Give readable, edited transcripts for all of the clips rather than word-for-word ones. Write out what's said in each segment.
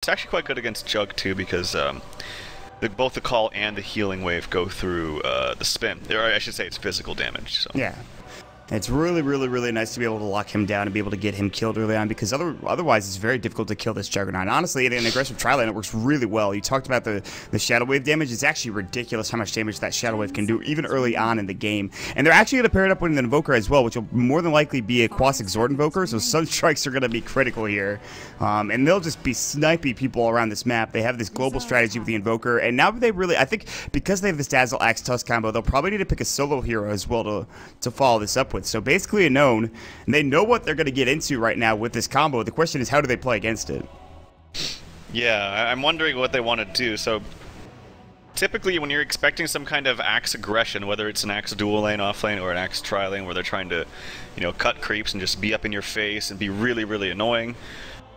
actually quite good against Jug too, because both the call and the healing wave go through the spin. Or I should say it's physical damage. So. Yeah. It's really, really, really nice to be able to lock him down and be able to get him killed early on, because otherwise it's very difficult to kill this Juggernaut. Honestly, in an aggressive tri lane, it works really well. You talked about the Shadow Wave damage. It's actually ridiculous how much damage that Shadow Wave can do, even early on in the game. And they're actually going to pair it up with an Invoker as well, which will more than likely be a Quas Exhort Invoker, so Sun Strikes are going to be critical here. And they'll just be sniping people around this map. They have this global strategy with the Invoker, and now they really, I think, because they have this Dazzle Axe Tusk combo, they'll probably need to pick a solo hero as well to follow this up with. So basically a known, and they know what they're going to get into right now with this combo. The question is, how do they play against it? Yeah, I'm wondering what they want to do. So typically when you're expecting some kind of Axe aggression, whether it's an Axe dual lane off lane or an Axe tri lane where they're trying to, you know, cut creeps and just be up in your face and be really, really annoying,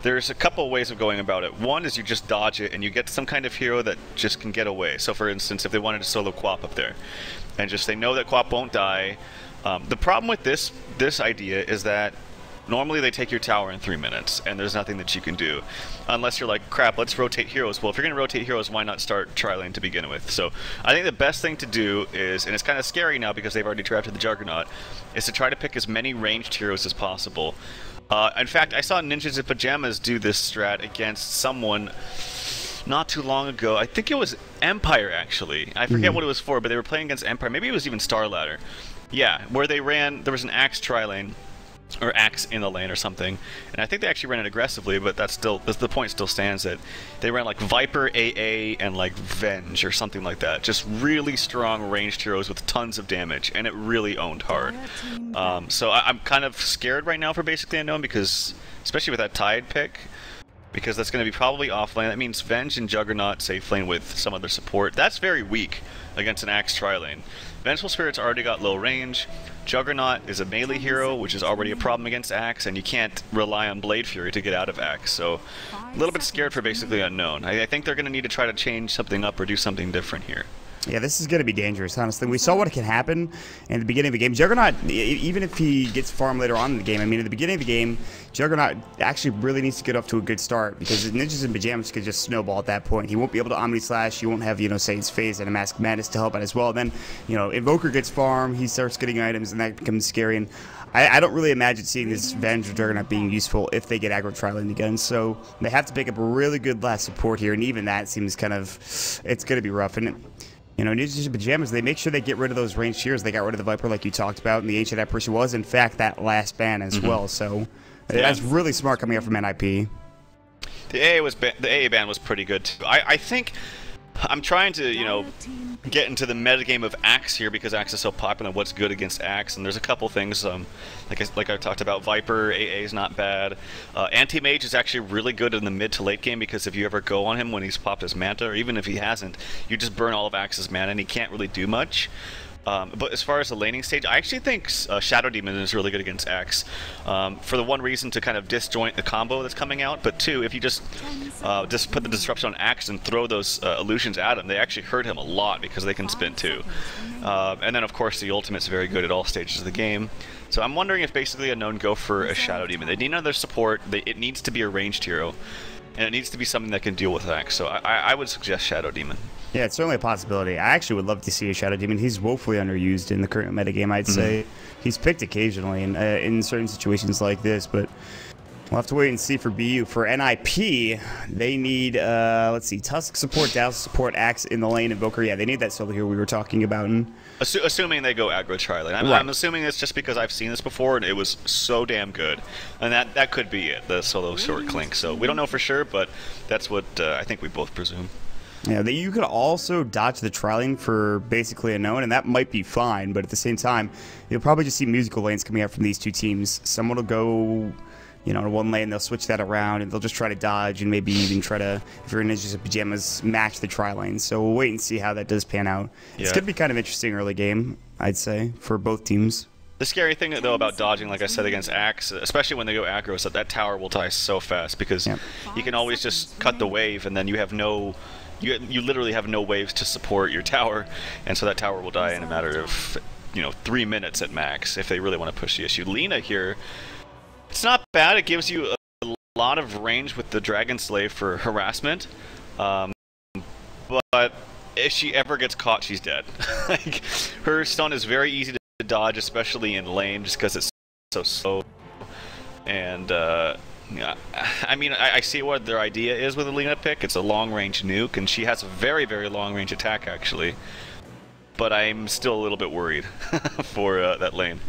there's a couple ways of going about it. One is you just dodge it and you get some kind of hero that just can get away. So for instance, if they wanted to solo Quap up there and just they know that Quap won't die. The problem with this idea is that normally they take your tower in 3 minutes, and there's nothing that you can do. Unless you're like, crap, let's rotate heroes. Well, if you're going to rotate heroes, why not start tri-lane to begin with? So I think the best thing to do is, and it's kind of scary now because they've already drafted the Juggernaut, is to try to pick as many ranged heroes as possible. In fact, I saw Ninjas in Pyjamas do this strat against someone not too long ago. I think it was Empire, actually. I forget what it was for, but they were playing against Empire. Maybe it was even Star Ladder. Yeah, where they ran, there was an Axe tri-lane, or Axe in the lane or something, and I think they actually ran it aggressively, but the point still stands that they ran like Viper, AA, and like Venge or something like that. Just really strong ranged heroes with tons of damage, and it really owned hard. So I'm kind of scared right now for basically Unknown, because, especially with that Tide pick, because that's going to be probably offlane. That means Venge and Juggernaut safe lane with some other support. That's very weak against an Axe tri-lane. Vengeful Spirit's already got low range. Juggernaut is a melee hero, which is already a problem against Axe, and you can't rely on Blade Fury to get out of Axe. So a little bit scared for basically Unknown. I think they're going to need to try to change something up or do something different here. Yeah, this is going to be dangerous, honestly. We saw what can happen in the beginning of the game. Juggernaut, even if he gets farmed later on in the game, I mean, at the beginning of the game, Juggernaut actually really needs to get off to a good start, because Ninjas in Pyjamas could just snowball at that point. He won't be able to Omni Slash. You won't have, you know, Saint's Phase and a Mask of Madness to help out as well. Then, you know, Invoker gets farmed, he starts getting items, and that becomes scary. And I don't really imagine seeing this Venge or Juggernaut being useful if they get aggro tri-lane again. So they have to pick up a really good last support here, and even that seems kind of, it's going to be rough. And you know, Ninjas in Pyjamas, they make sure they get rid of those ranged heroes. They got rid of the Viper like you talked about, and the Ancient Apparition was, in fact, that last ban as well. So that's really smart coming out from NiP. The AA ban was pretty good, too. I think I'm trying to, you know, get into the metagame of Axe here, because Axe is so popular and what's good against Axe, and there's a couple things, like I talked about, Viper, AA is not bad. Anti-Mage is actually really good in the mid to late game, because if you ever go on him when he's popped his Manta, or even if he hasn't, you just burn all of Axe's mana and he can't really do much. But as far as the laning stage, I actually think Shadow Demon is really good against Axe. For the one reason, to kind of disjoint the combo that's coming out, but two, if you just put the disruption on Axe and throw those illusions at him, they actually hurt him a lot because they can spin too. And then of course the ultimate's very good at all stages of the game. So I'm wondering if basically Unknown go for a Shadow Demon. They need another support, it needs to be a ranged hero, and it needs to be something that can deal with Axe. So I would suggest Shadow Demon. Yeah, it's certainly a possibility. I actually would love to see a Shadow Demon. He's woefully underused in the current metagame, I'd say. He's picked occasionally in certain situations like this, but we'll have to wait and see for BU. For NiP, they need, let's see, Tusk support, Dazzle support, Axe in the lane, Invoker. Yeah, they need that solo here we were talking about. And assuming they go aggro tri-lane. I'm assuming it's just because I've seen this before and it was so damn good. And that could be it, the solo short clink. So we don't know for sure, but that's what I think we both presume. Yeah, you could also dodge the tri-lane for basically Unknown, and that might be fine, but at the same time, you'll probably just see musical lanes coming out from these two teams. Someone will go, you know, in one lane, they'll switch that around, and they'll just try to dodge, and maybe even try to, if you're in Ninjas in Pyjamas, match the tri-lane. So we'll wait and see how that does pan out. Yeah. It's going to be kind of interesting early game, I'd say, for both teams. The scary thing, though, about dodging, like I said, against Axe, especially when they go aggro, is that tower will die so fast, because you can always just cut the wave, and then you have no... You literally have no waves to support your tower, and so that tower will die in a matter of, you know, 3 minutes at max if they really want to push the issue. Lina here, it's not bad. It gives you a lot of range with the Dragon Slave for harassment, but if she ever gets caught, she's dead. Like, her stun is very easy to dodge, especially in lane, just because it's so slow. And yeah, I mean, I see what their idea is with the Lina pick. It's a long-range nuke, and she has a very, very long-range attack, actually. But I'm still a little bit worried for that lane.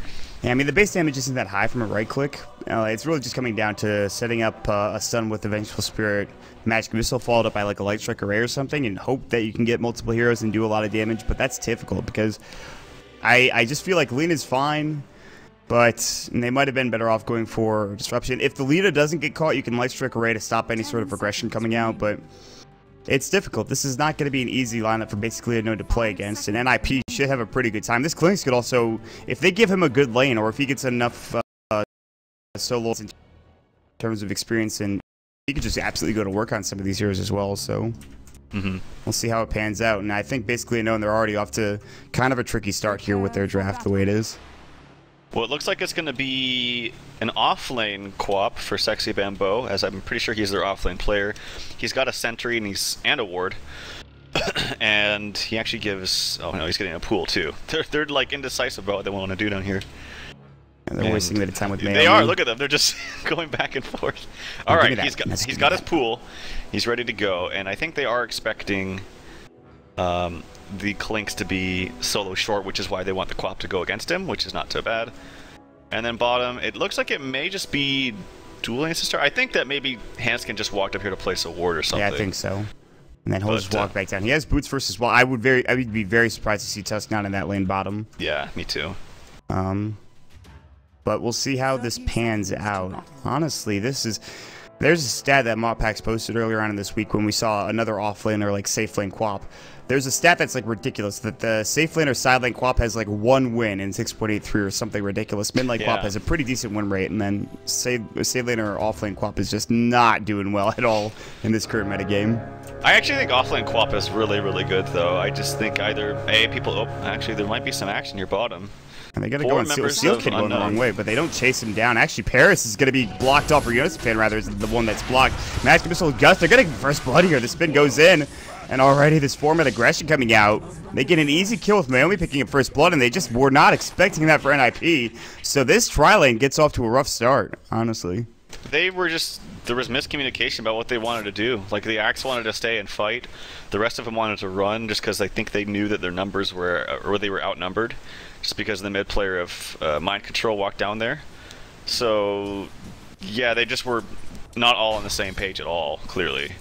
Yeah, I mean, the base damage isn't that high from a right-click. It's really just coming down to setting up a stun with the Vengeful Spirit, Magic Missile followed up by like a Light Strike Array or something, and hope that you can get multiple heroes and do a lot of damage, but that's difficult because I just feel like Lina's fine, but they might have been better off going for Disruption. If the Lina doesn't get caught, you can Light Strike Array to stop any sort of aggression coming out, but it's difficult. This is not going to be an easy lineup for basically Unknown to play against, and NiP should have a pretty good time. This Clinks could also, if they give him a good lane, or if he gets enough solos in terms of experience, and he could just absolutely go to work on some of these heroes as well, so we'll see how it pans out. And I think basically Unknown, they're already off to kind of a tricky start here with their draft the way it is. Well, it looks like it's going to be an off-lane co-op for Sexy Bambo, as I'm pretty sure he's their off-lane player. He's got a Sentry and a Ward, and he actually gives... Oh no, he's getting a pool too. They're like indecisive about what they want to do down here. And they're wasting a bit of time with Naomi. They are. Look at them. They're just going back and forth. All right, he's got his pool. He's ready to go, and I think they are expecting the Clinks to be solo short, which is why they want the co-op to go against him, which is not so bad. And then bottom, it looks like it may just be dual lanes to start. I think that maybe Hanskin just walked up here to place a ward or something. Yeah, I think so. And then he'll just walk back down. He has boots first as well. I would be very surprised to see Tusk not in that lane bottom. Yeah, me too. But we'll see how this pans out. Honestly, there's a stat that Moppax posted earlier on in this week when we saw another off lane or like safe lane quap. There's a stat that's like ridiculous that the safe lane or side lane quap has like 1 win in 6.83 or something ridiculous. Mid lane quap has a pretty decent win rate, and then safe lane or off lane quap is just not doing well at all in this current metagame. I actually think offlane quap is really, really good though. I just think either actually there might be some action here bottom. And they gotta go on Seal Kid going the wrong way, but they don't chase him down. Actually, Paris is gonna be blocked off, or Yonispan rather is the one that's blocked. Magic Missile Gust, they're getting first blood here. The spin goes in, and already this form of aggression coming out. They get an easy kill with Naomi picking up first blood, and they just were not expecting that for NiP. So this tri-lane gets off to a rough start, honestly. There was miscommunication about what they wanted to do. Like, the Axe wanted to stay and fight. The rest of them wanted to run just because I think they knew that their numbers were, or they were outnumbered. Just because the mid player of Mind Control walked down there. So, yeah, they just were not all on the same page at all, clearly.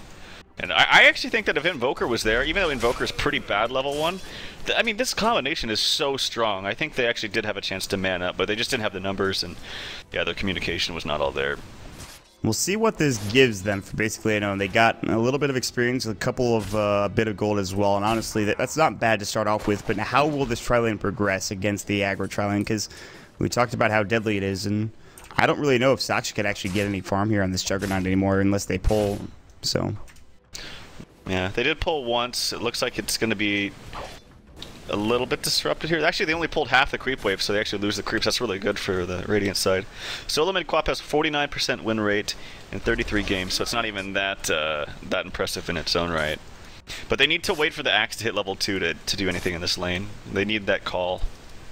And I actually think that if Invoker was there, even though Invoker's pretty bad level 1, I mean, this combination is so strong. I think they actually did have a chance to man up, but they just didn't have the numbers, and yeah, their communication was not all there. We'll see what this gives them for basically, they got a little bit of experience, a couple of a bit of gold as well, and honestly, that's not bad to start off with, but how will this tri-lane progress against the aggro tri-lane? Because we talked about how deadly it is, and I don't really know if Saksha could actually get any farm here on this Juggernaut anymore unless they pull, so... Yeah, they did pull once. It looks like it's going to be a little bit disrupted here. Actually, they only pulled half the creep wave, so they actually lose the creeps. That's really good for the Radiant side. Solo mid quap has 49% win rate in 33 games, so it's not even that impressive in its own right. But they need to wait for the Axe to hit level 2 to do anything in this lane. They need that call.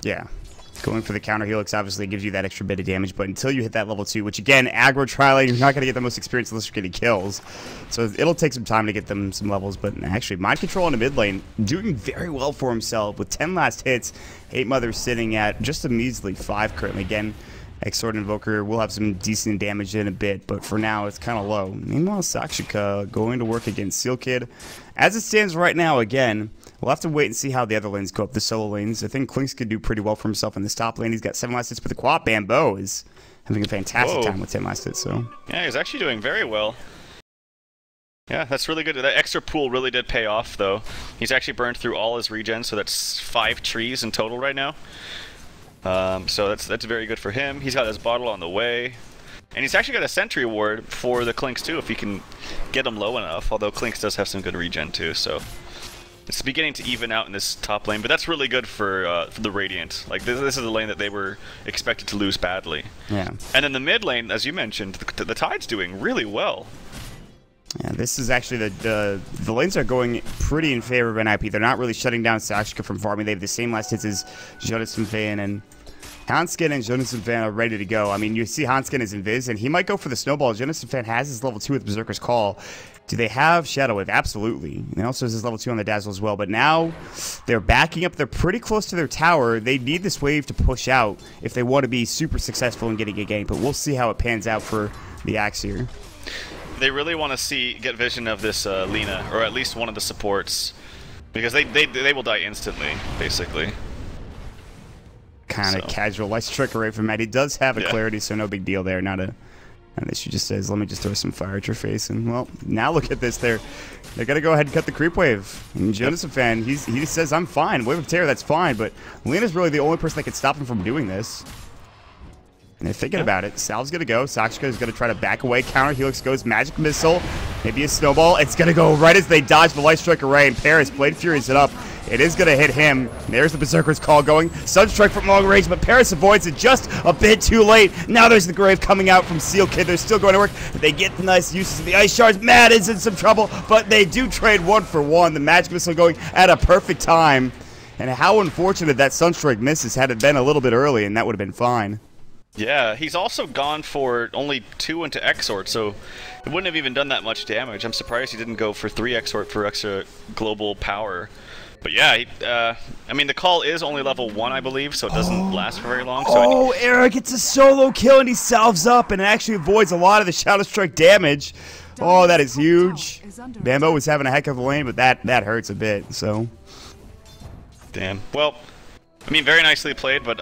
Yeah. Going for the counter helix obviously gives you that extra bit of damage, but until you hit that level 2, which again, aggro tri-lane, you're not going to get the most experience unless you're getting kills. So it'll take some time to get them some levels, but actually, Mind Control in the mid lane, doing very well for himself with 10 last hits, 8 mothers sitting at just a measly 5 currently. Again, X-Sword Invoker will have some decent damage in a bit, but for now, it's kind of low. Meanwhile, Sakshika going to work against Seal Kid. As it stands right now, again, we'll have to wait and see how the other lanes go up, the solo lanes. I think Clinks could do pretty well for himself in this top lane. He's got 7 last hits, but the quad Bambo is having a fantastic time with 10 last hits. So yeah, he's actually doing very well. Yeah, that's really good. That extra pool really did pay off, though. He's actually burned through all his regen, so that's 5 trees in total right now. So that's very good for him. He's got his bottle on the way. And he's actually got a Sentry Ward for the Clinks, too, if he can get him low enough. Although Clinks does have some good regen, too, so... It's beginning to even out in this top lane, but that's really good for the Radiant. Like, this is a lane that they were expected to lose badly. Yeah. And then the mid lane, as you mentioned, the Tide's doing really well. Yeah, this is actually the lanes are going pretty in favor of NiP. They're not really shutting down Sakshka from farming. They have the same last hits as Jonathan Fan, and Hanskin and Jonathan Fan are ready to go. I mean, you see Hanskin is invis, and he might go for the snowball. Jonathan Fan has his level 2 with Berserker's Call. Do they have Shadow Wave? Absolutely. And also has his level 2 on the Dazzle as well. But now they're backing up. They're pretty close to their tower. They need this wave to push out if they want to be super successful in getting a gank. But we'll see how it pans out for the Axe here. They really want to get vision of this Lina, or at least one of the supports, because they will die instantly, basically. Kind of casual. Nice trick away from Matt. He does have a clarity, so no big deal there. Not an issue. Just says, let me just throw some fire at your face. And, well, now look at this. They're going to go ahead and cut the creep wave. And Jonas fan, he says, I'm fine. Wave of Terror, that's fine. But Lena's really the only person that can stop him from doing this. And they're thinking about it. Sal's going to go. Sakshka is going to try to back away. Counter Helix goes. Magic Missile. Maybe a Snowball. It's going to go right as they dodge the Light Strike Array. And Paris, Blade Furies it up. It is going to hit him. There's the Berserker's Call going. Sunstrike from long range, but Paris avoids it just a bit too late. Now there's the Grave coming out from Seal Kid. They're still going to work. They get the nice uses of the Ice Shards. Matt is in some trouble, but they do trade 1 for 1. The Magic Missile going at a perfect time. And how unfortunate that Sunstrike misses. Had it been a little bit early, and that would have been fine. Yeah, he's also gone for only 2 into Exort, so it wouldn't have even done that much damage. I'm surprised he didn't go for 3 Exort for extra global power. But yeah, I mean, the call is only level 1, I believe, so it doesn't last for very long. So Eric gets a solo kill, and he salves up and actually avoids a lot of the Shadow Strike damage. Oh, that is huge. Bambo was having a heck of a lane, but that hurts a bit, so. Damn. Well, I mean, very nicely played, but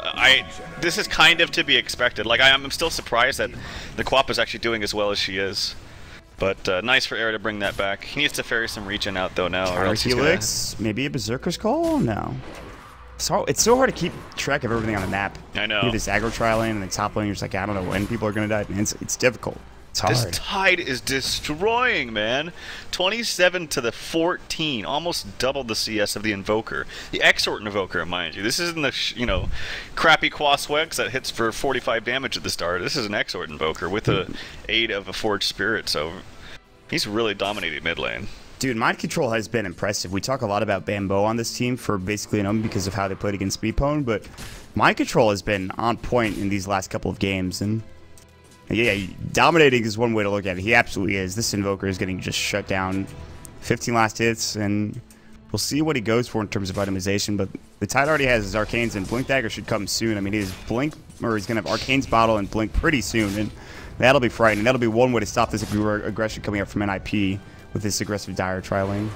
this is kind of to be expected. Like, I'm still surprised that the Quap is actually doing as well as she is. But nice for Air to bring that back. He needs to ferry some regen out, though, now. Or else Helix, maybe a Berserker's Call? No. So it's so hard to keep track of everything on the map. I know. You have this aggro tri lane and the top lane, you're just like, I don't know when people are going to die. And it's difficult. It's hard. This Tide is destroying, man. 27 to the 14, almost doubled the CS of the Invoker. The Exort Invoker, mind you. This isn't the, crappy Quaswex that hits for 45 damage at the start. This is an Exort Invoker with the aid of a Forged Spirit, so he's really dominating mid lane. Dude, Mind Control has been impressive. We talk a lot about Bambo on this team for basically an because of how they played against Speedpwn, but Mind Control has been on point in these last couple of games, and yeah, dominating is one way to look at it. He absolutely is. This Invoker is getting just shut down. 15 last hits, and we'll see what he goes for in terms of itemization, but the Tide already has his Arcanes, and Blink Dagger should come soon. I mean, he's going to have Arcane's Bottle and Blink pretty soon, and that'll be frightening. That'll be one way to stop this aggression coming up from NiP with this aggressive Dire tri-lane.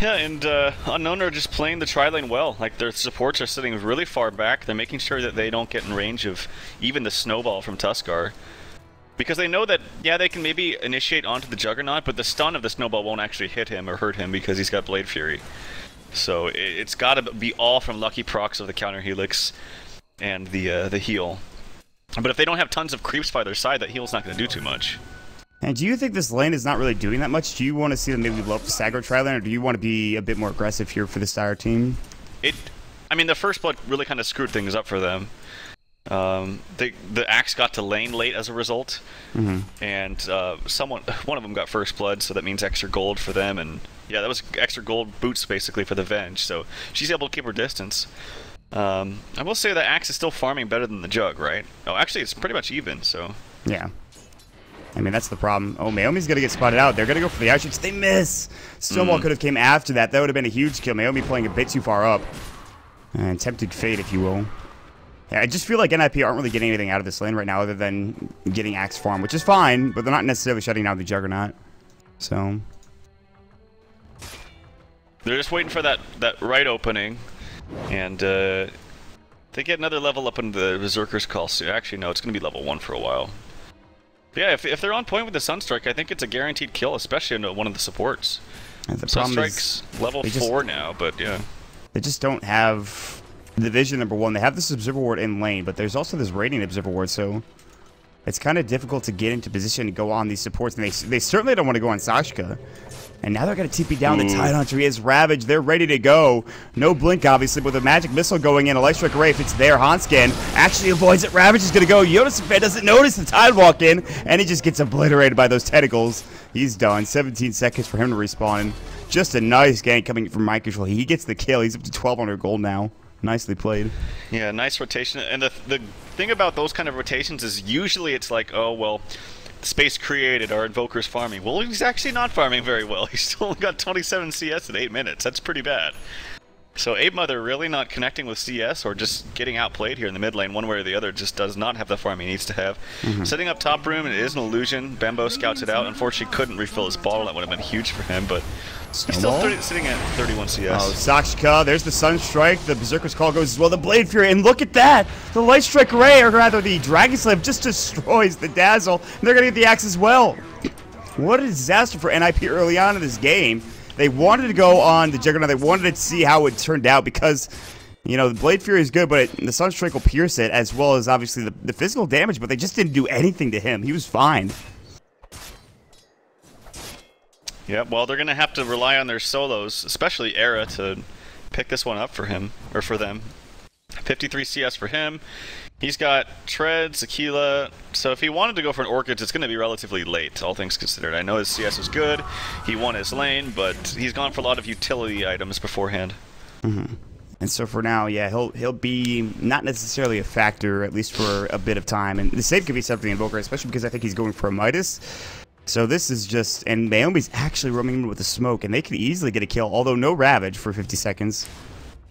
Yeah, and Unknown are just playing the tri-lane well. Like, their supports are sitting really far back. They're making sure that they don't get in range of even the Snowball from Tuskar. Because they know that, yeah, they can maybe initiate onto the Juggernaut, but the stun of the Snowball won't actually hit him or hurt him because he's got Blade Fury. So it's got to be all from lucky procs of the Counter Helix and the heal. But if they don't have tons of creeps by their side, that heal's not going to do too much. And do you think this lane is not really doing that much? Do you want to see them maybe blow up the Sagro tri-lane, or do you want to be a bit more aggressive here for the Dire team? I mean, the First Blood really kind of screwed things up for them. The Axe got to lane late as a result, and one of them got First Blood, so that means extra gold for them, and yeah, that was extra gold boots basically for the Venge, so she's able to keep her distance. I will say that Axe is still farming better than the Jug, right? Oh, actually, it's pretty much even, so... Yeah. I mean, that's the problem. Oh, Maomi's going to get spotted out. They're going to go for the Outreach. They miss! Stonewall could have came after that. That would have been a huge kill. Maomi playing a bit too far up. And tempted fate, if you will. Yeah, I just feel like NiP aren't really getting anything out of this lane right now other than getting Axe farm, which is fine, but they're not necessarily shutting down the Juggernaut. So... They're just waiting for that right opening, and they get another level up in the Berserker's Call soon. Actually, no, it's going to be level 1 for a while. But yeah, if they're on point with the Sunstrike, I think it's a guaranteed kill, especially into one of the supports. The Sunstrike's level 4 now, but yeah. They just don't have the vision, number one. They have this Observer Ward in lane, but there's also this Radiant Observer Ward, so it's kind of difficult to get into position to go on these supports, and they certainly don't want to go on Sashka. And now they're going to TP down the Tide Hunter. He has Ravage. They're ready to go. No Blink, obviously, but with a Magic Missile going in. A Light Strike Array, if it's there, Hanskin actually avoids it. Ravage is going to go. Yodasifan doesn't notice the Tide walk in, and he just gets obliterated by those tentacles. He's done. 17 seconds for him to respawn. And just a nice gank coming from Mind Control. He gets the kill. He's up to 1,200 gold now. Nicely played. Yeah, nice rotation. And the thing about those kind of rotations is usually it's like, oh, well, space created, our Invoker's farming. Well, he's actually not farming very well. He's still got 27 CS in 8 minutes. That's pretty bad. So Ape Mother really not connecting with CS or just getting outplayed here in the mid lane one way or the other. Just does not have the farm he needs to have. Setting up top room, it is an illusion. Bembo scouts it out. Unfortunately couldn't refill his bottle. That would have been huge for him, but he's still sitting at 31 CS. Oh, Sakshika, there's the Sunstrike. The Berserker's Call goes as well. The Blade Fury, and look at that! The Light Strike Array, or rather the Dragon Slave, just destroys the Dazzle, and they're going to get the axe as well. What a disaster for NiP early on in this game. They wanted to go on the Juggernaut. They wanted to see how it turned out because, you know, the Blade Fury is good, but the Sunstrike will pierce it, as well as obviously the physical damage, but they just didn't do anything to him. He was fine. Yeah, well, they're going to have to rely on their solos, especially Era, to pick this one up for him, or for them. 53 CS for him. He's got Treads, Aquila, so if he wanted to go for an Orchids, it's going to be relatively late, all things considered. I know his CS is good, he won his lane, but he's gone for a lot of utility items beforehand. And so for now, yeah, he'll be not necessarily a factor, at least for a bit of time. And the save could be something Invoker, especially because I think he's going for a Midas. So this is just, and Naomi's actually roaming in with the smoke, and they could easily get a kill, although no Ravage for 50 seconds.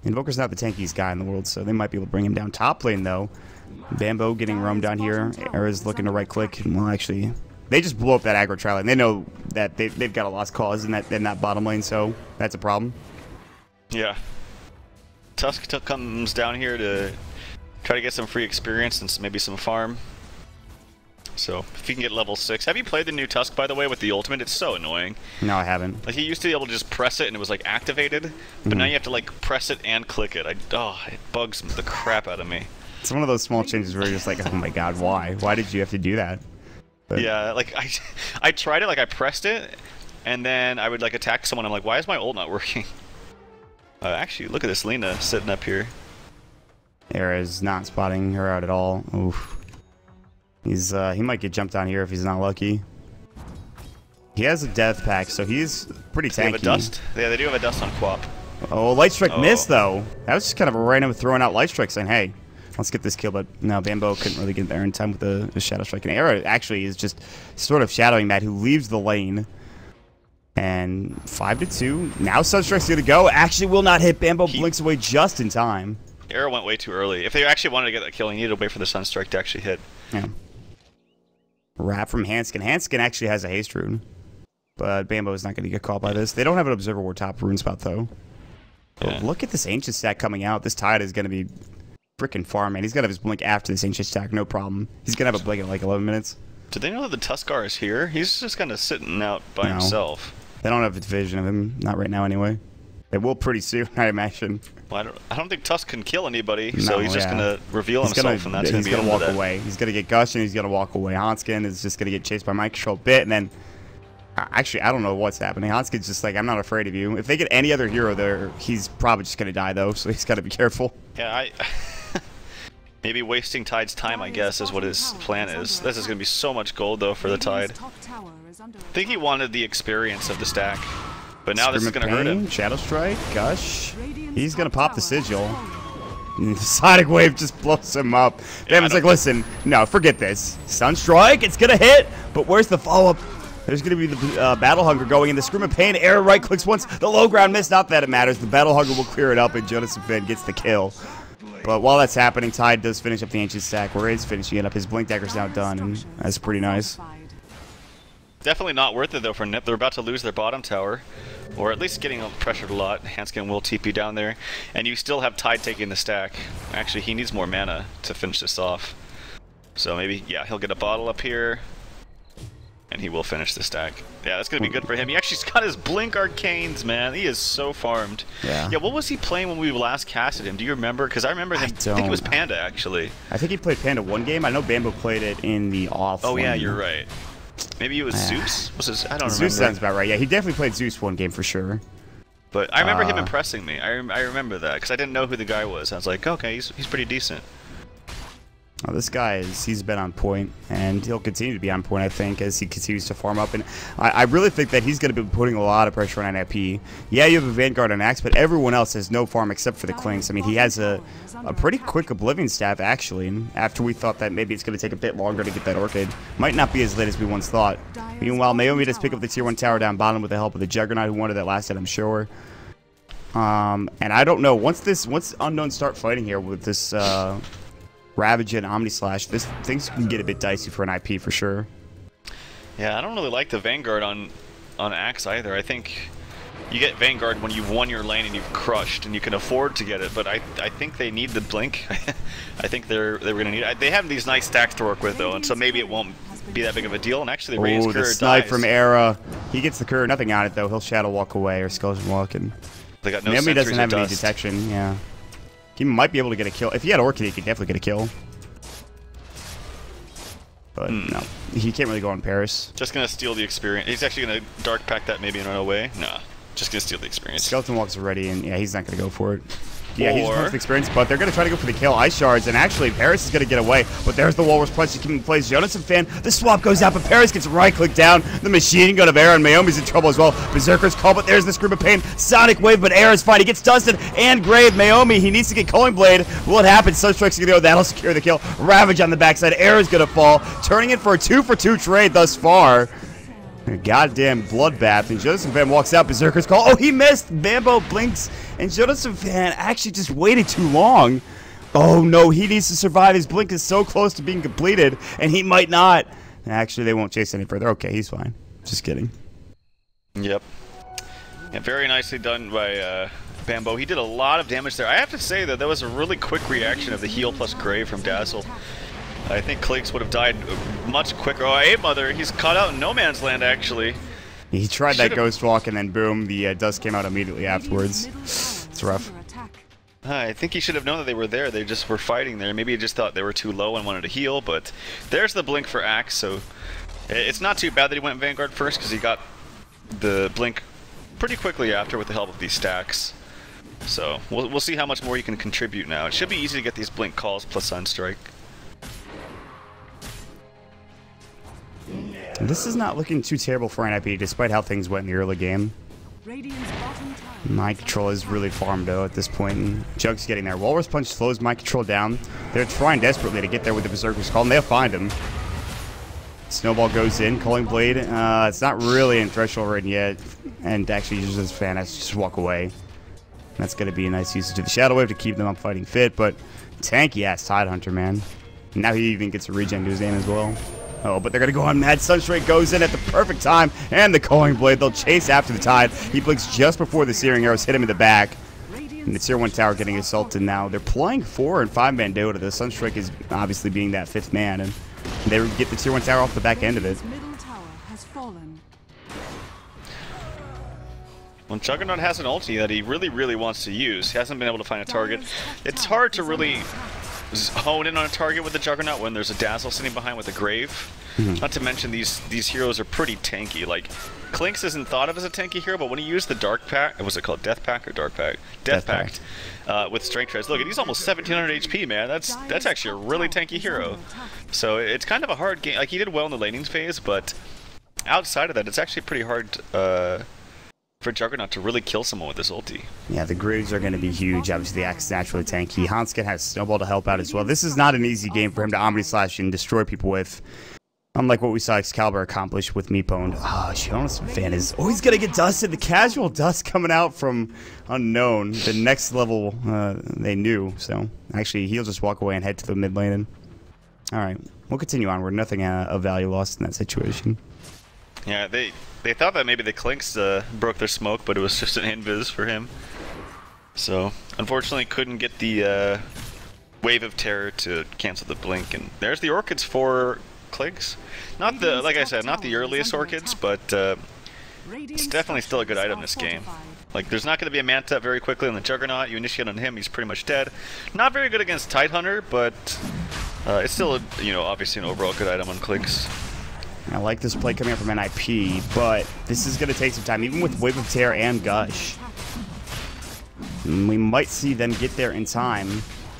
Invoker's not the tankiest guy in the world, so they might be able to bring him down. Top lane, though, Bambo getting roamed down here. Era's looking to right-click. Well, actually, they just blew up that aggro tri lane. They know that they've got a lost cause in that bottom lane, so that's a problem. Yeah. Tusk comes down here to try to get some free experience and maybe some farm. So, if you can get level 6. Have you played the new Tusk, by the way, with the ultimate? It's so annoying. No, I haven't. Like, you used to be able to just press it and it was, like, activated. But now you have to, like, press it and click it. It bugs the crap out of me. It's one of those small changes where you're just like, oh my god, why? Why did you have to do that? But yeah, like, I tried it, like, I pressed it, and then I would, like, attack someone. I'm like, why is my ult not working? Actually, look at this Lena sitting up here. Era's not spotting her out at all. Oof. He might get jumped on here if he's not lucky. He has a death pack, so he's pretty tanky. They have a dust? Yeah, they do have a dust on Quap. Oh, Light Strike missed, though. That was just kind of a random throwing out Light Strike saying, hey, let's get this kill, but no, Bambo couldn't really get there in time with the Shadow Strike. And Era actually is just sort of shadowing Matt, who leaves the lane. And 5-2. Now Sunstrike's going to go. Actually will not hit. Bambo blinks away just in time. Era went way too early. If they actually wanted to get that kill, he needed to wait for the Sunstrike to actually hit. Yeah. Wrap from Hanskin. Hanskin actually has a haste rune, but Bambo is not going to get caught by this. They don't have an Observer Ward top rune spot, though. But look at this Ancient stack coming out. This Tide is going to be freaking farming. He's going to have his blink after this Ancient stack, no problem. He's going to have a blink in like 11 minutes. Do they know that the Tuskar is here? He's just kind of sitting out by himself. They don't have a vision of him. Not right now, anyway. They will pretty soon, I imagine. Well, I don't think Tusk can kill anybody, so he's just going to reveal himself, and that's going to be walk away. He's going to get Gush, and he's going to walk away. Hanskin is just going to get chased by Mind Control a bit, and then... Actually, I don't know what's happening. Hanskin's just like, I'm not afraid of you. If they get any other hero there, he's probably just going to die, though, so he's got to be careful. Yeah, maybe wasting Tide's time, I guess, is what his plan is. This is going to be so much gold, though, for the Tide. I think he wanted the experience of the stack, but now this is going to hurt him. Shadow Strike, Gush. He's going to pop the Sigil. And the Sonic Wave just blows him up. Damon's like, listen, no, forget this. Sunstrike, it's going to hit, but where's the follow-up? There's going to be the Battle Hunger going in. The Scream of Pain, Era right clicks once. The low ground miss, not that it matters. The Battle Hunger will clear it up, and Jonas Finn gets the kill. But while that's happening, Tide does finish up the Ancient stack. Where he's finishing it up. His Blink Dagger's now done, and that's pretty nice. Definitely not worth it, though, for NiP. They're about to lose their bottom tower, or at least getting pressured a lot. Hanskin will TP down there, and you still have Tide taking the stack. Actually, he needs more mana to finish this off. So maybe, yeah, he'll get a bottle up here. And he will finish the stack. Yeah, that's going to be good for him. He actually's got his Blink Arcanes, man. He is so farmed. Yeah. Yeah, what was he playing when we last casted him? Do you remember? Because I remember him. I think it was Panda, actually. I think he played Panda one game. I know Bambo played it in the off. Oh, yeah, you're right. Maybe it was Zeus? Was his, I don't remember. Zeus sounds about right. Yeah, he definitely played Zeus one game for sure. But I remember him impressing me. I remember that, because I didn't know who the guy was. I was like, okay, he's pretty decent. Oh, this guy he's been on point, and he'll continue to be on point, I think, as he continues to farm up. And I really think that he's going to be putting a lot of pressure on NiP. Yeah, you have a Vanguard on Axe, but everyone else has no farm except for the Clinks. I mean, he has a pretty quick Oblivion staff, actually. And after we thought that maybe it's going to take a bit longer to get that Orchid, might not be as late as we once thought. Meanwhile, Naomi does pick up the tier 1 tower down bottom with the help of the Juggernaut, who wanted that last hit, I'm sure. And I don't know, once Unknown start fighting here with this Ravage and Omni Slash, things can get a bit dicey for an NiP for sure. Yeah, I don't really like the Vanguard on Axe either. I think you get Vanguard when you've won your lane and you've crushed, and you can afford to get it. But I think they need the Blink. I think they were gonna need it. They have these nice stacks to work with though, and so maybe it won't be that big of a deal. And actually, the Radiant's the snipe from Era. He gets the Cur, nothing on it though. He'll Shadow Walk away or Skeleton Walk, and they got no Naomi doesn't have any dust. detection. Yeah. He might be able to get a kill. If he had Orchid, he could definitely get a kill. But no, he can't really go on Paris. Just gonna steal the experience. He's actually gonna Dark Pack that maybe and run away. Nah, just gonna steal the experience. Skeleton Walk's ready, and yeah, he's not gonna go for it. Yeah, he's perfect experience, but they're going to try to go for the kill. Ice Shards, and actually, Paris is going to get away. But there's the Walrus Punch to keep in place. Jonas and Fan, the swap goes out, but Paris gets right-click down. The machine gun of Air, and Naomi's in trouble as well. Berserker's call, but there's the Scream of Pain. Sonic Wave, but Air is fine. He gets dusted and Grave. Naomi, he needs to get Culling Blade. Will it happen? Sunstrike's going to go. That'll secure the kill. Ravage on the backside. Air is going to fall, turning it for a 2-for-2 trade thus far. Goddamn bloodbath, and Jonas and Van walks out. Berserker's call. Oh, he missed. Bambo blinks, and Jonas and Van actually just waited too long. Oh no, he needs to survive. His blink is so close to being completed, and he might not. Actually, they won't chase any further. Okay, he's fine. Just kidding. Yep. Yeah, very nicely done by Bambo. He did a lot of damage there. I have to say that was a really quick reaction of the heal plus Grave from Dazzle. I think Clinks would have died much quicker. Oh, hey, Mother, he's caught out in no man's land, actually. He tried that Ghost Walk, and then boom, the dust came out immediately afterwards. It's rough. I think he should have known that they were there. They just were fighting there. Maybe he just thought they were too low and wanted to heal, but there's the blink for Axe, so it's not too bad that he went Vanguard first, because he got the blink pretty quickly after with the help of these stacks. So we'll see how much more he can contribute now. It should be easy to get these blink calls plus Sunstrike. This is not looking too terrible for NiP, despite how things went in the early game. Mind Control is really farmed though at this point, and Jug's getting there. Walrus Punch slows Mind Control down. They're trying desperately to get there with the Berserker's Call, and they'll find him. Snowball goes in, Culling Blade. It's not really in Threshold right yet, and actually uses his Fan has to just walk away. That's going to be a nice usage of the Shadow Wave to keep them up fighting fit, but tanky ass Tidehunter, man. Now he even gets a regen to his name as well. Oh, but they're going to go on Mad. Sunstrike goes in at the perfect time, and the Culling Blade. They'll chase after the Tide. He blinks just before the Searing Arrows hit him in the back. And the Tier 1 tower getting assaulted now. They're playing 4- and 5-man Dota. The Sunstrike is obviously being that 5th man, and they get the Tier 1 tower off the back end of it. Well, Juggernaut has an ulti that he really wants to use. He hasn't been able to find a target. It's hard to really hone in on a target with the Juggernaut when there's a Dazzle sitting behind with a Grave. Not to mention these heroes are pretty tanky. Like, Clinks isn't thought of as a tanky hero, but when he used the Dark Pack, was it called Death Pack or Dark Pack? Death Pact with Strength Treads. Look, he's almost 1700 HP, man. That's actually a really tanky hero. So it's kind of a hard game. Like, he did well in the laning phase, but outside of that, it's actually pretty hard for Juggernaut to really kill someone with this ulti. Yeah, the Graves are going to be huge. Obviously, the Axe is naturally tanky. Hanskin has Snowball to help out as well. This is not an easy game for him to Omni Slash and destroy people with. Unlike what we saw Excalibur accomplish with Meepone. Oh, Jonas Fan is always going to get dusted. The casual dust coming out from Unknown. The next level they knew. So, actually, he'll just walk away and head to the mid lane. Alright, we'll continue onward. Nothing of value lost in that situation. Yeah, they thought that maybe the Clinks broke their smoke, but it was just an invis for him. So, unfortunately, couldn't get the Wave of Terror to cancel the blink. And there's the Orchids for Clinks. Not the, like I said, not the earliest Orchids, but it's definitely still a good item in this game. Like, there's not going to be a Manta up very quickly on the Juggernaut. You initiate on him, he's pretty much dead. Not very good against Tidehunter, but it's still, you know, obviously an overall good item on Clinks. I like this play coming up from NiP, but this is going to take some time, even with Wave of Tear and Gush. We might see them get there in time.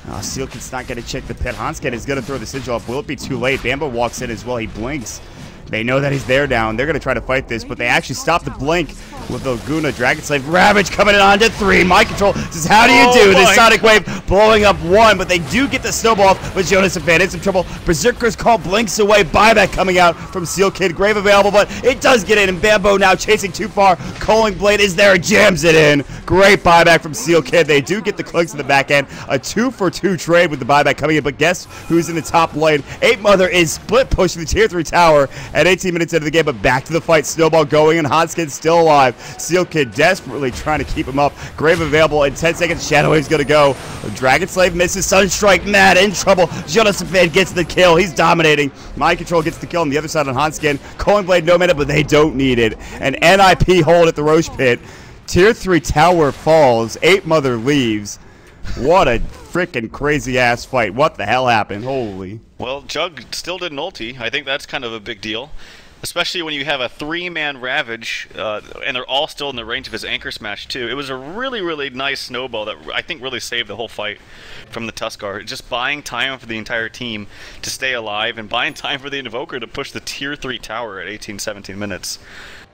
Sealkid's not going to check the pit. Hanskin is going to throw the sigil off. Will it be too late? Bambo walks in as well. He blinks. They know that he's there down. They're going to try to fight this, but they actually stop the blink with Laguna. Dragon Slave Ravage coming in on to 3. Mind Control says, how do you do? This Sonic Wave blowing up 1, but they do get the snowball off, but Jonas and Fan in some trouble. Berserker's Call blinks away. Buyback coming out from Sealkid. Grave available, but it does get in, and Bambo now chasing too far. Culling Blade is there, jams it in. Great buyback from Sealkid. They do get the clicks in the back end. A 2-for-2 trade with the buyback coming in, but guess who's in the top lane? 8 Mother is split pushing the tier 3 tower at 18 minutes into the game, but back to the fight. Snowball going, and Hanskin still alive. Sealkid desperately trying to keep him up. Grave available in 10 seconds. Shadow Wave's going to go. Dragon Slave misses. Sunstrike, Mad in trouble. Jonas Van gets the kill. He's dominating. Mind Control gets the kill on the other side on Hanskin. Culling Blade, no mana, but they don't need it. And NiP hold at the Roche Pit. Tier 3 tower falls. 8 Mother leaves. What a freaking crazy-ass fight. What the hell happened? Holy. Well, Jug still didn't ulti. I think that's kind of a big deal. Especially when you have a 3-man Ravage, and they're all still in the range of his Anchor Smash, too. It was a really, really nice snowball that I think really saved the whole fight from the Tuskar. Just buying time for the entire team to stay alive, and buying time for the Invoker to push the Tier 3 tower at 18-17 minutes.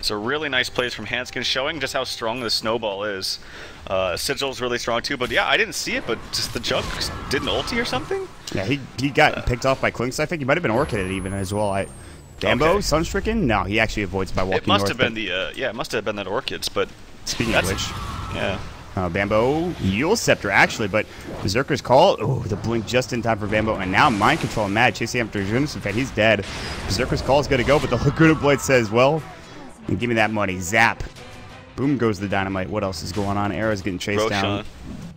So really nice plays from Hanskin, showing just how strong the snowball is. Sigil's really strong, too. But yeah, I didn't see it, but just the Jug didn't ulti or something? Yeah, he got picked off by Klinks. I think he might have been Orchided even as well. Bambo, okay. Sunstricken? No, he actually avoids by walking north. It must have been the, yeah, it must have been that Orchids, but... Speaking of which... Yeah. Bambo, Yule Scepter actually, but Berserker's Call. Oh, the blink just in time for Bambo, and now Mind Control and Mad chasing after Jonas. In fact, he's dead. Berserker's Call is going to go, but the Laguna Blade says, well, give me that money. Zap. Boom goes the dynamite. What else is going on? Arrow's getting chased down.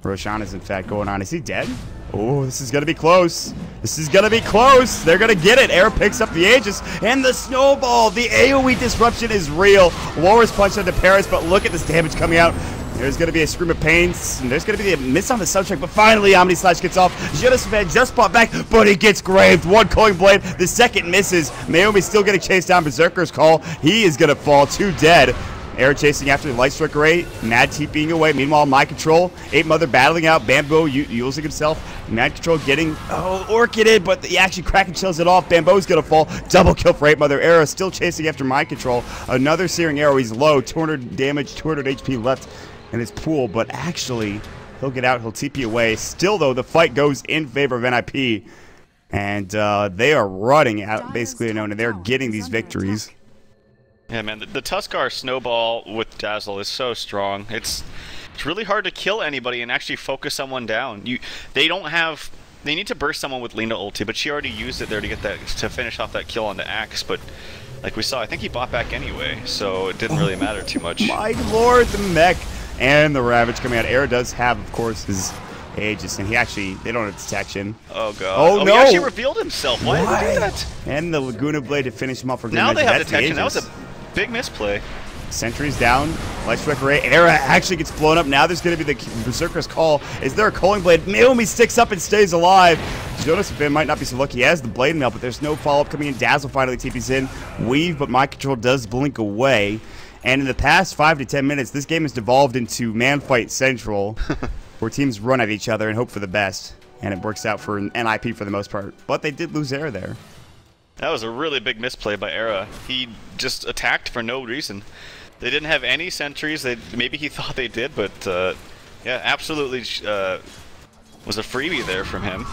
Roshan is in fact going on. Is he dead? Oh, this is going to be close. This is going to be close. They're going to get it. Arrow picks up the Aegis and the snowball. The AoE disruption is real. Walrus punch onto Paris, but look at this damage coming out. There's going to be a scream of pain, and there's going to be a miss on the soundtrack, but finally Omni Slash gets off. Jonas Van just bought back, but he gets graved. One Culling Blade, the second misses. Naomi's still getting chased down. Berserker's Call, he is going to fall, 2 dead. Air chasing after the Light Strike Array. Mad TPing away. Meanwhile, Mind Control. 8 Mother battling out. Bambo using himself. Mad Control getting Orchided, but he actually Kraken chills it off. Bambo's going to fall. Double kill for 8 Mother. Arrow still chasing after Mind Control. Another Searing Arrow. He's low. 200 damage, 200 HP left in his pool, but actually, he'll get out. He'll TP away. Still, though, the fight goes in favor of NiP, and they are running out, basically, and they're getting these victories. Yeah, man, the Tuskar snowball with Dazzle is so strong. It's really hard to kill anybody and actually focus someone down. They need to burst someone with Lena ulti, but she already used it there to get that, to finish off that kill on the Axe. But like we saw, I think he bought back anyway, so it didn't really matter too much. My lord, the mech and the Ravage coming out. Arrow does have, of course, his Aegis, and they don't have detection. Oh god. Oh no! He actually revealed himself. Why did he do that? And the Laguna Blade to finish him off for good now measure. They have detection. That was a big misplay. Sentry's down. Light Strike Array. Era actually gets blown up. Now there's going to be the Berserker's Call. Is there a Culling Blade? Naomi sticks up and stays alive. Jonas Van might not be so lucky. He has the Blade Mail, but there's no follow-up coming in. Dazzle finally TP's in. Weave, but Mind Control does blink away. And in the past 5 to 10 minutes, this game has devolved into Man Fight Central, where teams run at each other and hope for the best. And it works out for NiP for the most part. But they did lose Era there. That was a really big misplay by Era. He just attacked for no reason. They didn't have any sentries. Maybe he thought they did, but yeah, absolutely was a freebie there from him.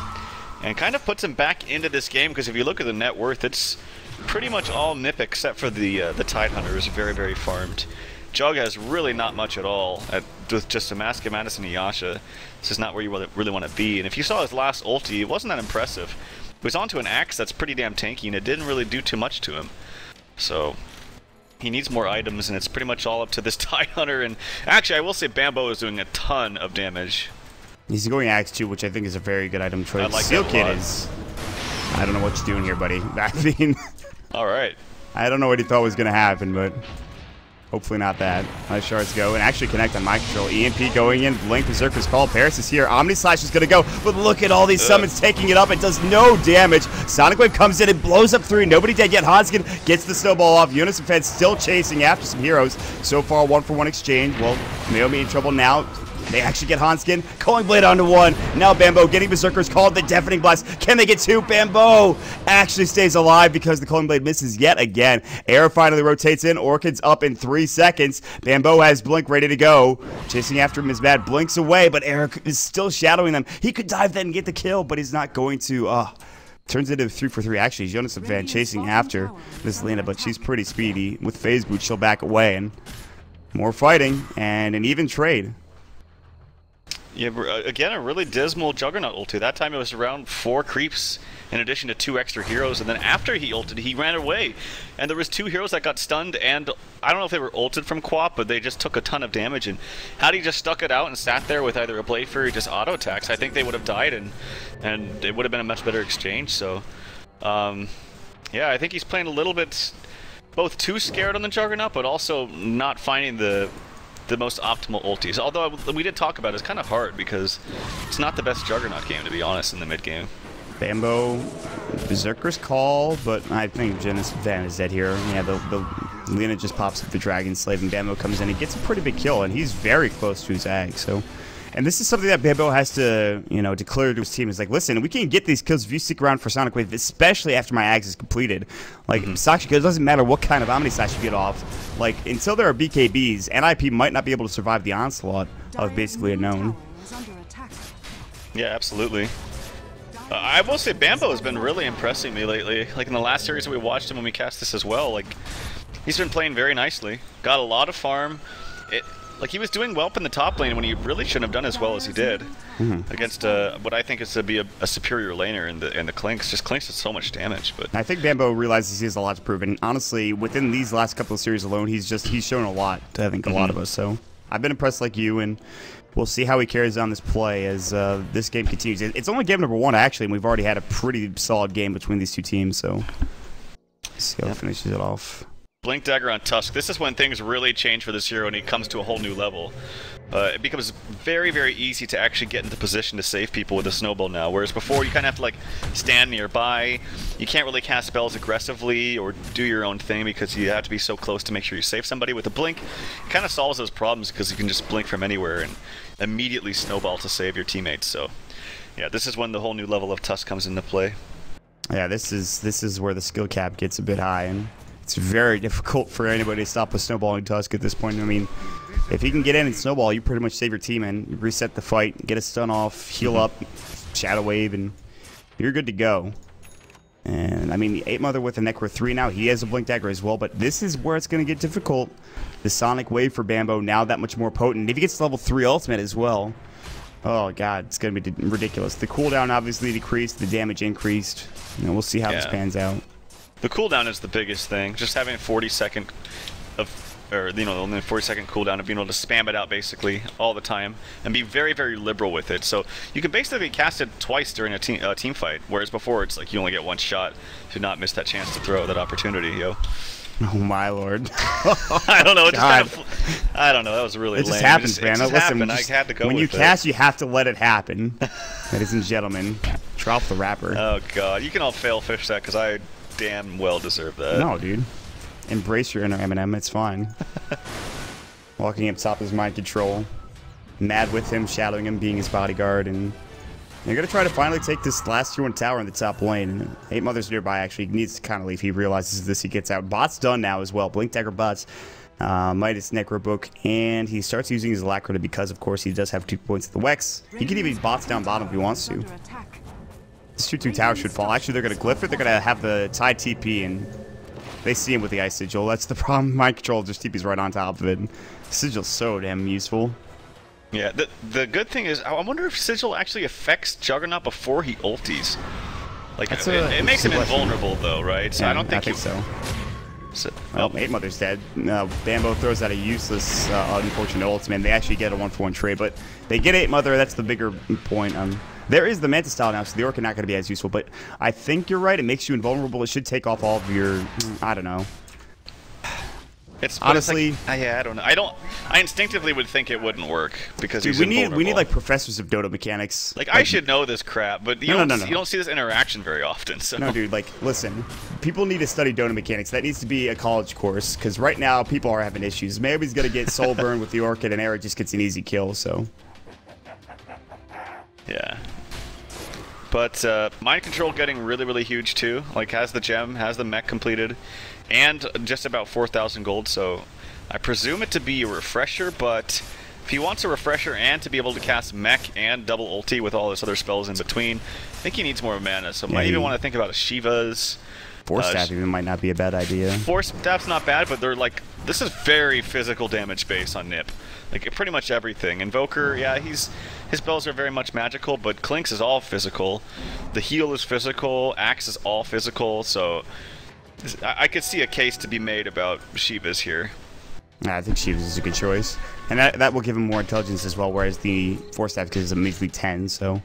And kind of puts him back into this game, because if you look at the net worth, it's pretty much all NiP except for the Tidehunter is very, very farmed. Jug has really not much at all with just a Mask of Madness and a Yasha. This is not where you really want to be. And if you saw his last ulti, it wasn't that impressive. He was onto an Axe that's pretty damn tanky, and it didn't really do too much to him. So he needs more items, and it's pretty much all up to this Tidehunter. And actually, I will say Bambo is doing a ton of damage. He's going Axe too, which I think is a very good item choice. I like Sealkid is... I don't know what you're doing here, buddy. I mean... All right. I don't know what he thought was going to happen, but... Hopefully not that. Nice shards go and actually connect on my control. EMP going in. Blink, Berserker's Call. Paris is here. Omni Slash is going to go. But look at all these summons taking it up. It does no damage. Sonic Wave comes in and blows up 3. Nobody dead yet. Hanskin gets the snowball off. Unison Fed still chasing after some heroes. So far, 1-for-1 exchange. Well, Naomi in trouble now. They actually get Hanskin. Culling Blade onto 1. Now Bambo getting Berserker's Call. The Deafening Blast. Can they get 2? Bambo actually stays alive because the Culling Blade misses yet again. Air finally rotates in. Orchid's up in 3 seconds. Bambo has Blink ready to go. Chasing after him is Mad. Blinks away, but Eric is still shadowing them. He could dive then and get the kill, but he's not going to. Turns into 3-for-3. Actually, Jonas Van chasing after this Lena, but she's pretty speedy. With Phase Boot, she'll back away. And more fighting and an even trade. Yeah, again, a really dismal Juggernaut ulti. That time it was around 4 creeps in addition to 2 extra heroes, and then after he ulted, he ran away. And there was 2 heroes that got stunned, and I don't know if they were ulted from Quap, but they just took a ton of damage. And had he just stuck it out and sat there with either a Blade Fury or just auto attacks, I think they would have died, and it would have been a much better exchange. So, yeah, I think he's playing a little bit both too scared on the Juggernaut, but also not finding the most optimal ultis. Although we did talk about it, it's kind of hard because it's not the best Juggernaut game, to be honest, in the mid game. Bambo, Berserker's Call, but I think Jonas Van is dead here. Yeah, the Lena just pops up the Dragon Slave, and Bambo comes in and gets a pretty big kill, and he's very close to his Ag. So, and this is something that Bambo has to, declare to his team. Is like, listen, we can get these kills if you stick around for Sonic Wave, especially after my Ags is completed. Like, Sachi, it doesn't matter what kind of Omni Slash you get off. Like, until there are BKBs, NiP might not be able to survive the onslaught of basically a known. Yeah, absolutely. I will say Bambo has been really impressing me lately. Like, in the last series that we watched him when we cast this as well, like, he's been playing very nicely. Got a lot of farm. Like, he was doing well up in the top lane when he really shouldn't have done as well as he did against what I think is to be a superior laner in the Clinks. Just Clinks does so much damage. But I think Bambo realizes he has a lot to prove, and honestly, within these last couple of series alone, he's shown a lot to, I think, a lot of us. So I've been impressed like you, and we'll see how he carries on this play as this game continues. It's only game number 1, actually, and we've already had a pretty solid game between these 2 teams. So let's see how he finishes it off. Blink Dagger on Tusk. This is when things really change for this hero and he comes to a whole new level. It becomes very, very easy to actually get into position to save people with a snowball now, whereas before you kind of have to like stand nearby. You can't really cast spells aggressively or do your own thing because you have to be so close to make sure you save somebody. With a blink, it kind of solves those problems because you can just blink from anywhere and immediately snowball to save your teammates. So yeah, this is when the whole new level of Tusk comes into play. Yeah, this is where the skill cap gets a bit high, and it's very difficult for anybody to stop a snowballing Tusk at this point. I mean, if he can get in and snowball, you pretty much save your team and reset the fight, get a stun off, heal up, Shadow Wave, and you're good to go. And I mean, the 8 Mother with a Necro 3 now, he has a Blink Dagger as well, but this is where it's going to get difficult. The Sonic Wave for Bambo now that much more potent. If he gets level 3 ultimate as well, oh god, it's going to be ridiculous. The cooldown obviously decreased, the damage increased. We'll see how this pans out. The cooldown is the biggest thing. Just having 40-second only 40-second cooldown of being able to spam it out basically all the time and be very, very liberal with it. So you can basically cast it twice during a team fight, whereas before it's like you only get 1 shot to not miss that chance to throw that opportunity, yo. Oh my lord. I don't know. It just kind of, I don't know. That was really lame. It just happens, man. Listen, happened. I had to go when with you cast, you have to let it happen. Ladies and gentlemen, drop the wrapper. Oh god, you can all fail fish that because I damn well deserve that. No, dude. Embrace your inner Eminem. It's fine. Walking up top is mind control. Mad with him, shadowing him, being his bodyguard, and they're going to try to finally take this last tier 1 tower in the top lane. 8 Mother's nearby, actually. He needs to kind of leave. He realizes this. He gets out. Bot's done now as well. Blink Dagger bots. Midas Necro Book. And he starts using his Alacrity because, of course, he does have 2 points of the Wex. He can even bots down bottom if he wants to. This 2-2 tower should fall. Actually, they're going to glyph it. They're going to have the Tide TP, and they see him with the Ice Sigil. That's the problem. Mind control just TP's right on top of it. Sigil's so damn useful. Yeah, the good thing is, I wonder if Sigil actually affects Juggernaut before he ulties. Like, it makes him invulnerable, though, right? So yeah, I don't think so. Well, 8 Mother's dead. Bambo throws out a useless, unfortunate ultimate. They actually get a 1-for-1 trade, but they get 8 Mother. That's the bigger point. There is the Manta style now, so the Orca not going to be as useful, but I think you're right. It makes you invulnerable. It should take off all of your, I don't know. honestly. Yeah, I don't know. I instinctively would think it wouldn't work because Dude, we need like professors of Dota mechanics. Like I should know this crap, but you don't see this interaction very often. So no, dude. Like, listen, people need to study Dota mechanics. That needs to be a college course because right now people are having issues. Maybe he's gonna get soul burn with the Orchid, and Era just gets an easy kill. So yeah. But mind control getting really huge too. Like has the gem, has the mech completed, and just about 4,000 gold. So I presume it to be a refresher. But if he wants a refresher and to be able to cast mech and double ulti with all his other spells in between, I think he needs more mana. So might even want to think about a Shiva's. Force staff even might not be a bad idea. Force staff's not bad, but they're like this is very physical damage base on NiP. Like pretty much everything. Invoker, yeah, his spells are very much magical, but Klink's is all physical. The heal is physical. Axe is all physical. So I could see a case to be made about Shiva's here. I think Shiva's is a good choice, and that will give him more intelligence as well. Whereas the Force staff is a measly 10, so.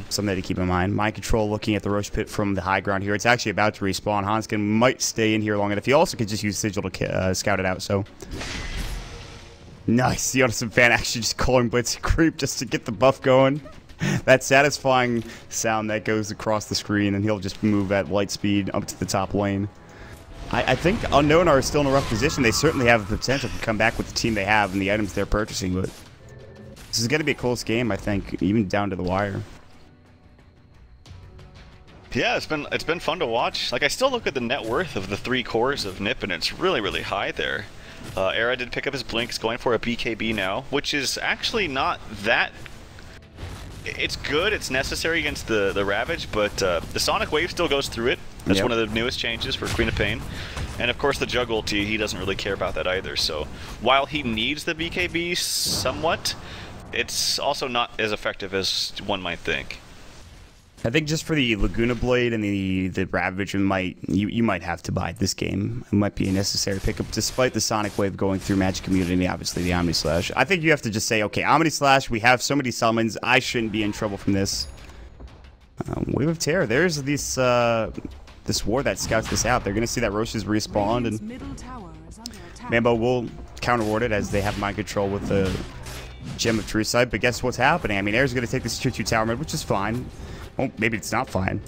Something to keep in mind. Mind control looking at the Roche Pit from the high ground here. It's actually about to respawn. Hanskin might stay in here long enough. He also could just use Sigil to scout it out, so. Nice. The Odyssean fan actually just calling Blitz creep just to get the buff going. That satisfying sound that goes across the screen, and he'll just move at light speed up to the top lane. I think Unknown are still in a rough position. They certainly have the potential to come back with the team they have and the items they're purchasing, but this is going to be a close game, I think, even down to the wire. Yeah, it's been fun to watch. Like I still look at the net worth of the 3 cores of NiP, and it's really high there. Era did pick up his blinks, going for a BKB now, which is actually not that. It's good. It's necessary against the Ravage, but the Sonic Wave still goes through it. That's one of the newest changes for Queen of Pain, and of course the Jug ulti. He doesn't really care about that either. So while he needs the BKB somewhat, it's also not as effective as one might think. I think just for the Laguna Blade and the Ravage, you might have to buy this game. It might be a necessary pickup, despite the Sonic Wave going through Magic Community, obviously the Omni Slash. I think you have to just say, okay, Omni Slash, we have so many summons, I shouldn't be in trouble from this. Wave of Terror, there's this war that scouts this out. They're going to see that Roche is respawned, and Mambo will counter-ward it as they have mind control with the Gem of True Sight, but guess what's happening? I mean, Air's going to take this 2-2 tower mid, which is fine. Well, maybe it's not fine.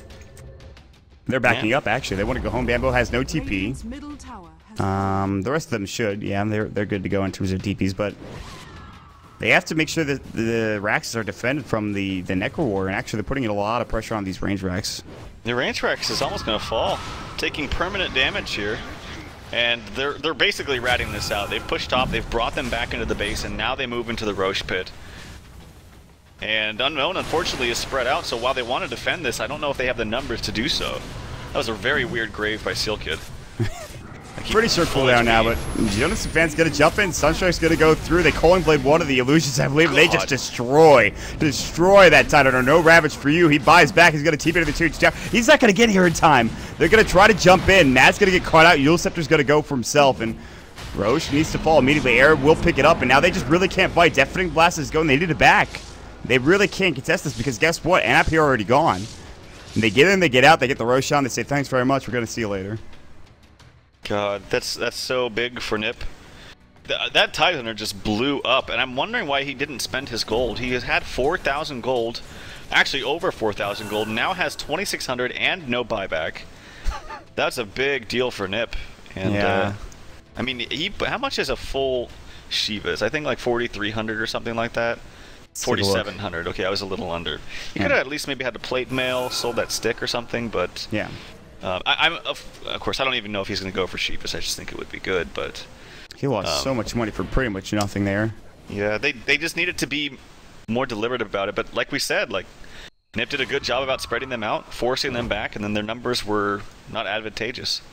They're backing up, actually. They want to go home. Bambo has no TP. The rest of them should. Yeah, they're good to go in terms of TPs, but they have to make sure that the Raxes are defended from the Necro War, and actually they're putting a lot of pressure on these range Rax. The range Rax is almost going to fall, taking permanent damage here. And they're basically ratting this out. They've pushed top, they've brought them back into the base, and now they move into the Roche Pit. And Unknown, unfortunately, is spread out, so while they want to defend this, I don't know if they have the numbers to do so. That was a very weird grave by Sealkid. Pretty sure cooldown now, but Jonas Fan's going to jump in. Sunstrike's going to go through. They Calling Blade one of the illusions, I believe, and they just destroy that Titan. No Ravage for you. He buys back. He's going to TP to the 2 tower. He's not going to get here in time. They're going to try to jump in. Nat's going to get caught out. Yule Scepter's going to go for himself, and Roche needs to fall immediately. Air will pick it up, and now they just really can't fight. Deafening Blast is going. They need it back. They really can't contest this because guess what? Anap here already gone. And they get in, they get out, they get the Roche on, they say thanks very much, we're going to see you later. God, that's so big for NiP. That Titanosaur just blew up, and I'm wondering why he didn't spend his gold. He has had 4,000 gold, actually over 4,000 gold, now has 2,600 and no buyback. That's a big deal for NiP. And, yeah. I mean, how much is a full Shiva's? I think like 4,300 or something like that. 4,700. Okay, I was a little under. You could have at least maybe had a plate mail, sold that stick or something, but yeah. Of course, I don't even know if he's going to go for Sheepish. I just think it would be good, but he lost so much money for pretty much nothing there. Yeah, they just needed to be more deliberative about it. But like we said, like NiP did a good job about spreading them out, forcing them back, and then their numbers were not advantageous.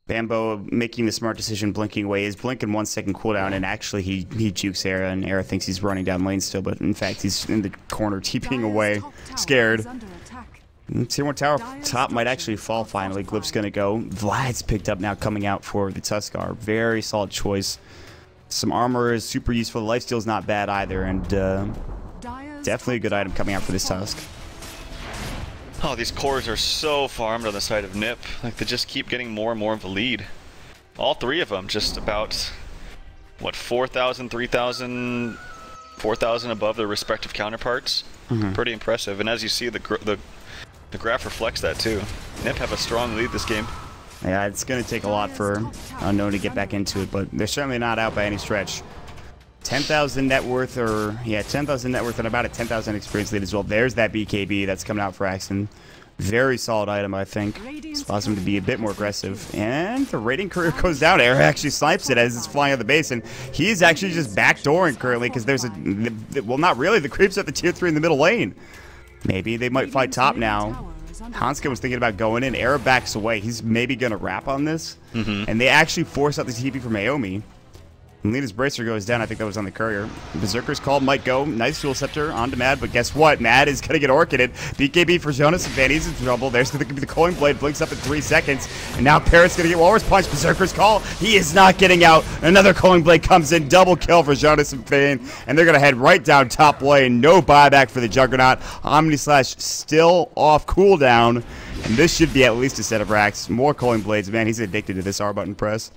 Bambo making the smart decision, blinking away. His blink in 1 second cooldown, and actually he jukes Era, and Era thinks he's running down lane still, but in fact he's in the corner, TPing away, scared. Tier 1 tower top might actually fall finally. Glyph's gonna go. Vlad's picked up now, coming out for the Tuskar. Very solid choice. Some armor is super useful. The lifesteal's not bad either, and definitely a good item coming out for this Tusk. Oh, these cores are so farmed on the side of NiP. Like, they just keep getting more and more of the lead. All three of them just about, what, 4,000, 3,000, 4,000 above their respective counterparts. Pretty impressive. And as you see, the graph reflects that too. NiP have a strong lead this game. Yeah, it's going to take a lot for Unknown to get back into it, but they're certainly not out by any stretch. 10,000 net worth, or yeah, 10,000 net worth and about a 10,000 experience lead as well. There's that BKB that's coming out for Axton. Very solid item, I think. This allows him to be a bit more aggressive. And the rating career goes down. Air actually snipes it as it's flying out the base, and he's actually just backdooring currently because there's a, well, not really. The creeps at the tier 3 in the middle lane. Maybe they might fight top now. Hanska was thinking about going in. Era backs away. He's maybe going to wrap on this. And they actually force out the TP from Aomi. And Lena's Bracer goes down. I think that was on the courier. Berserker's call might go. Nice Dual Scepter onto Mad, but guess what? Mad is going to get orchided. BKB for Jonas, and he's in trouble. There's going to be the Coin Blade. Blinks up in 3 seconds. And now Parrot's going to get Walrus Punch. Berserker's call. He is not getting out. Another Coin Blade comes in. Double kill for Jonas and Fane. And they're going to head right down top lane. No buyback for the Juggernaut. Omni Slash still off cooldown. And this should be at least a set of racks. More Coin Blades. Man, he's addicted to this R button press.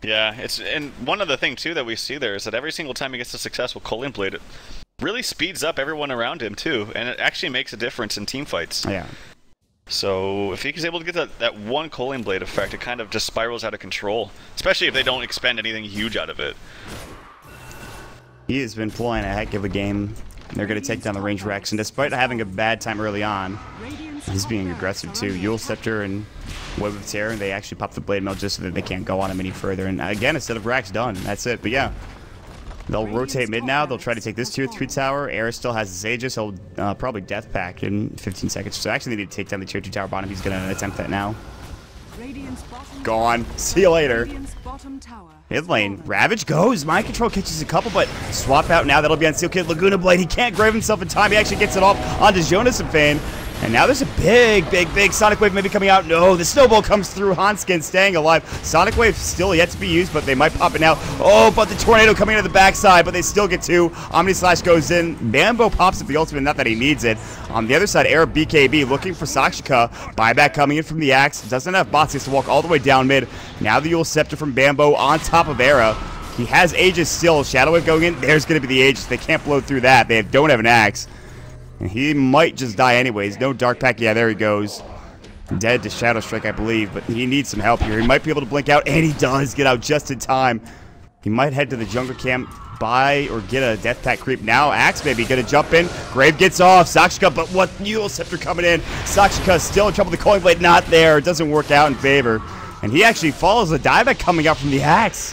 Yeah, and one other thing too that we see there is that every single time he gets a successful Coin Blade, it really speeds up everyone around him too, and it actually makes a difference in team fights. Yeah. So if he's able to get that one Coin Blade effect, it kind of just spirals out of control, especially if they don't expend anything huge out of it. He has been playing a heck of a game. They're going to take down the range Rex, and despite having a bad time early on, he's being aggressive too. Yule Scepter and Web of Terror, and they actually pop the Blade Mail just so that they can't go on him any further. And again, a set of racks done. That's it. But yeah, they'll rotate mid now. They'll try to take this tier 3 tower. Ares still has his Aegis. He'll probably Death Pact in 15 seconds. So actually they need to take down the tier 2 tower bottom. He's going to attempt that now. Gone. See you later. Mid lane. Ravage goes. Mind Control catches a couple, but swap out now. That'll be on Steel Kid. Laguna Blade. He can't grave himself in time. He actually gets it off onto Jonas and Fane. And now there's a big Sonic Wave maybe coming out. No, the Snowball comes through. Hanskin staying alive. Sonic Wave still yet to be used, but they might pop it now. Oh, but the Tornado coming into the backside, but they still get 2. Omni Slash goes in. Bambo pops up the ultimate, not that he needs it. On the other side, Air BKB looking for Sakshika. Buyback coming in from the Axe. Doesn't have bots. He has to walk all the way down mid. Now the Yule Scepter from Bambo on top of Era. He has Aegis still. Shadow Wave going in. There's going to be the Aegis. They can't blow through that. They don't have an Axe. And he might just die anyways. No Dark Pack. Yeah, there he goes. Dead to Shadow Strike, I believe. But he needs some help here. He might be able to blink out. And he does get out just in time. He might head to the jungle camp, buy or get a Death Pack creep. Now Axe maybe going to jump in. Grave gets off. Sakshika, but what? Yule Scepter coming in. Sakshika still in trouble. The Coin Blade not there. It doesn't work out in favor. And he actually follows the dieback coming out from the Axe.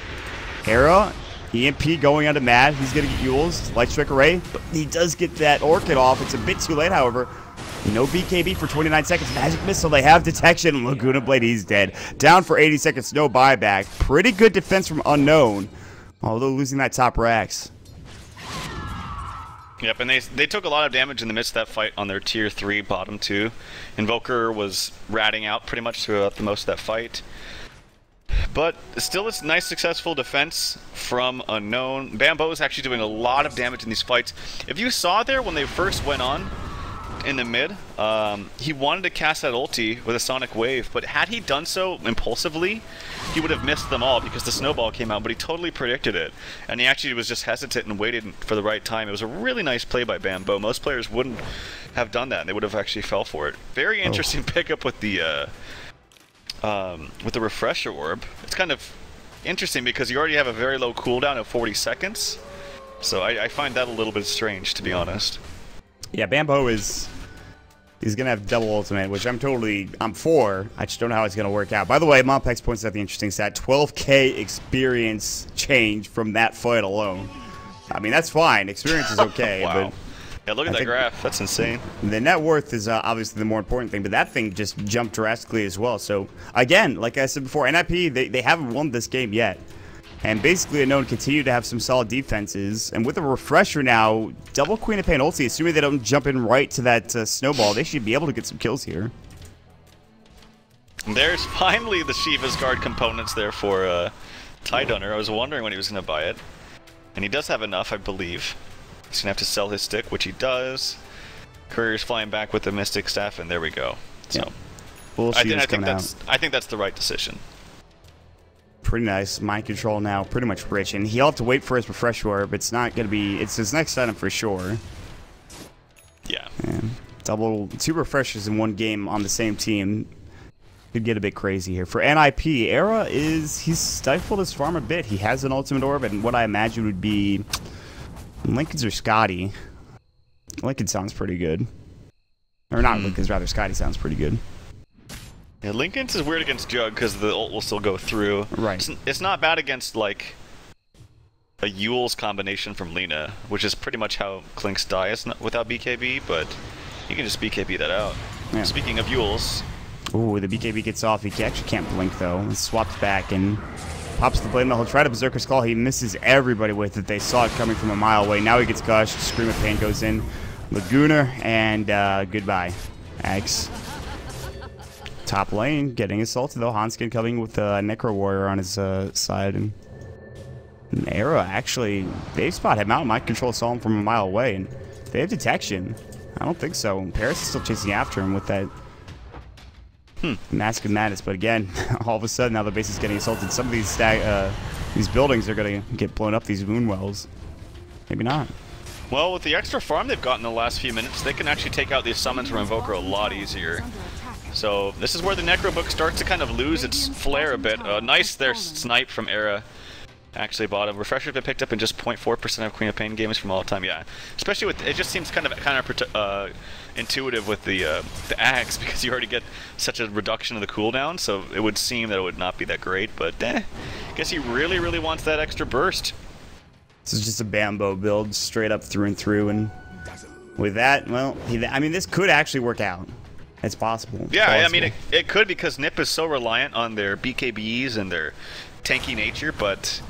Hera. EMP going onto Mad. He's going to get Yules. Light Strike Array. But he does get that Orchid off. It's a bit too late, however. No BKB for 29 seconds. Magic Missile. They have detection. Laguna Blade, he's dead. Down for 80 seconds. No buyback. Pretty good defense from Unknown. Although losing that top racks. Yep, and they took a lot of damage in the midst of that fight on their tier 3 bottom 2. Invoker was ratting out pretty much throughout the most of that fight. But still, it's nice, successful defense from Unknown. Bambo is actually doing a lot of damage in these fights. If you saw there when they first went on in the mid, he wanted to cast that ulti with a Sonic Wave, but had he done so impulsively, he would have missed them all because the Snowball came out, but he totally predicted it. And he actually was just hesitant and waited for the right time. It was a really nice play by Bambo. Most players wouldn't have done that, and they would have actually fell for it. Very interesting pickup with the Refresher Orb. It's kind of interesting because you already have a very low cooldown of 40 seconds. So I find that a little bit strange, to be honest. Yeah, Bambo he's going to have double ultimate, which I'm for. I just don't know how it's going to work out. By the way, Mompex points out the interesting stat. 12k experience change from that fight alone. I mean, that's fine. Experience is okay. Wow. But yeah, look at that graph. That's insane. The net worth is obviously the more important thing, but that thing just jumped drastically as well. So, again, like I said before, NiP, they haven't won this game yet. And basically, Unknown continue to have some solid defenses. And with a refresher now, double Queen of Pain ulti, assuming they don't jump in right to that Snowball, they should be able to get some kills here. There's finally the Shiva's Guard components there for Tidunner. I was wondering when he was going to buy it. And he does have enough, I believe. He's going to have to sell his stick, which he does. Courier's flying back with the Mystic Staff, and there we go. So, Both shooters coming out. I think that's the right decision. Pretty nice. Mind control now, pretty much rich. And he'll have to wait for his refresh orb. It's not going to be... It's his next item for sure. Yeah. And two refreshes in one game on the same team. Could get a bit crazy here. For NiP, Era he's stifled his farm a bit. He has an ultimate orb, and what I imagine would be Lincoln's or Scotty. Lincoln sounds pretty good. Or not Lincoln's, rather Scotty sounds pretty good. Yeah, Lincoln's is weird against Jug because the ult will still go through. Right. It's not bad against, like, a Yule's combination from Lina, which is pretty much how Clinks die without BKB, but you can just BKB that out. Yeah. Speaking of Yule's... Ooh, the BKB gets off. He actually can't blink, though. He swaps back and pops the blade. He'll try to Berserker's Call. He misses everybody with it. They saw it coming from a mile away. Now he gets gushed. Scream of Pain goes in. Laguna, and goodbye. Axe. Top lane, getting assaulted, though. Hanskin coming with a Necro Warrior on his side. And Era, actually, they spot him out. Mind control saw him from a mile away. And they have detection. I don't think so. Paris is still chasing after him with that Mask of Madness, but again, all of a sudden now the base is getting assaulted. Some of these buildings are going to get blown up, these moon wells. Maybe not. Well, with the extra farm they've gotten in the last few minutes, they can actually take out these summons from Invoker a lot easier. So this is where the Necro Book starts to kind of lose its flair a bit. Nice there snipe from Era. Actually bottom. Refresher's been picked up in just 0.4% of Queen of Pain games from all time, yeah. Especially with, it just seems kind of intuitive with the Axe, because you already get such a reduction of the cooldown, so it would seem that it would not be that great, but I guess he really, really wants that extra burst. This is just a Bambo build, straight up through and through, and with that, well, I mean, this could actually work out. It's possible. Yeah, I mean, it could, because NiP is so reliant on their BKBs and their tanky nature, but...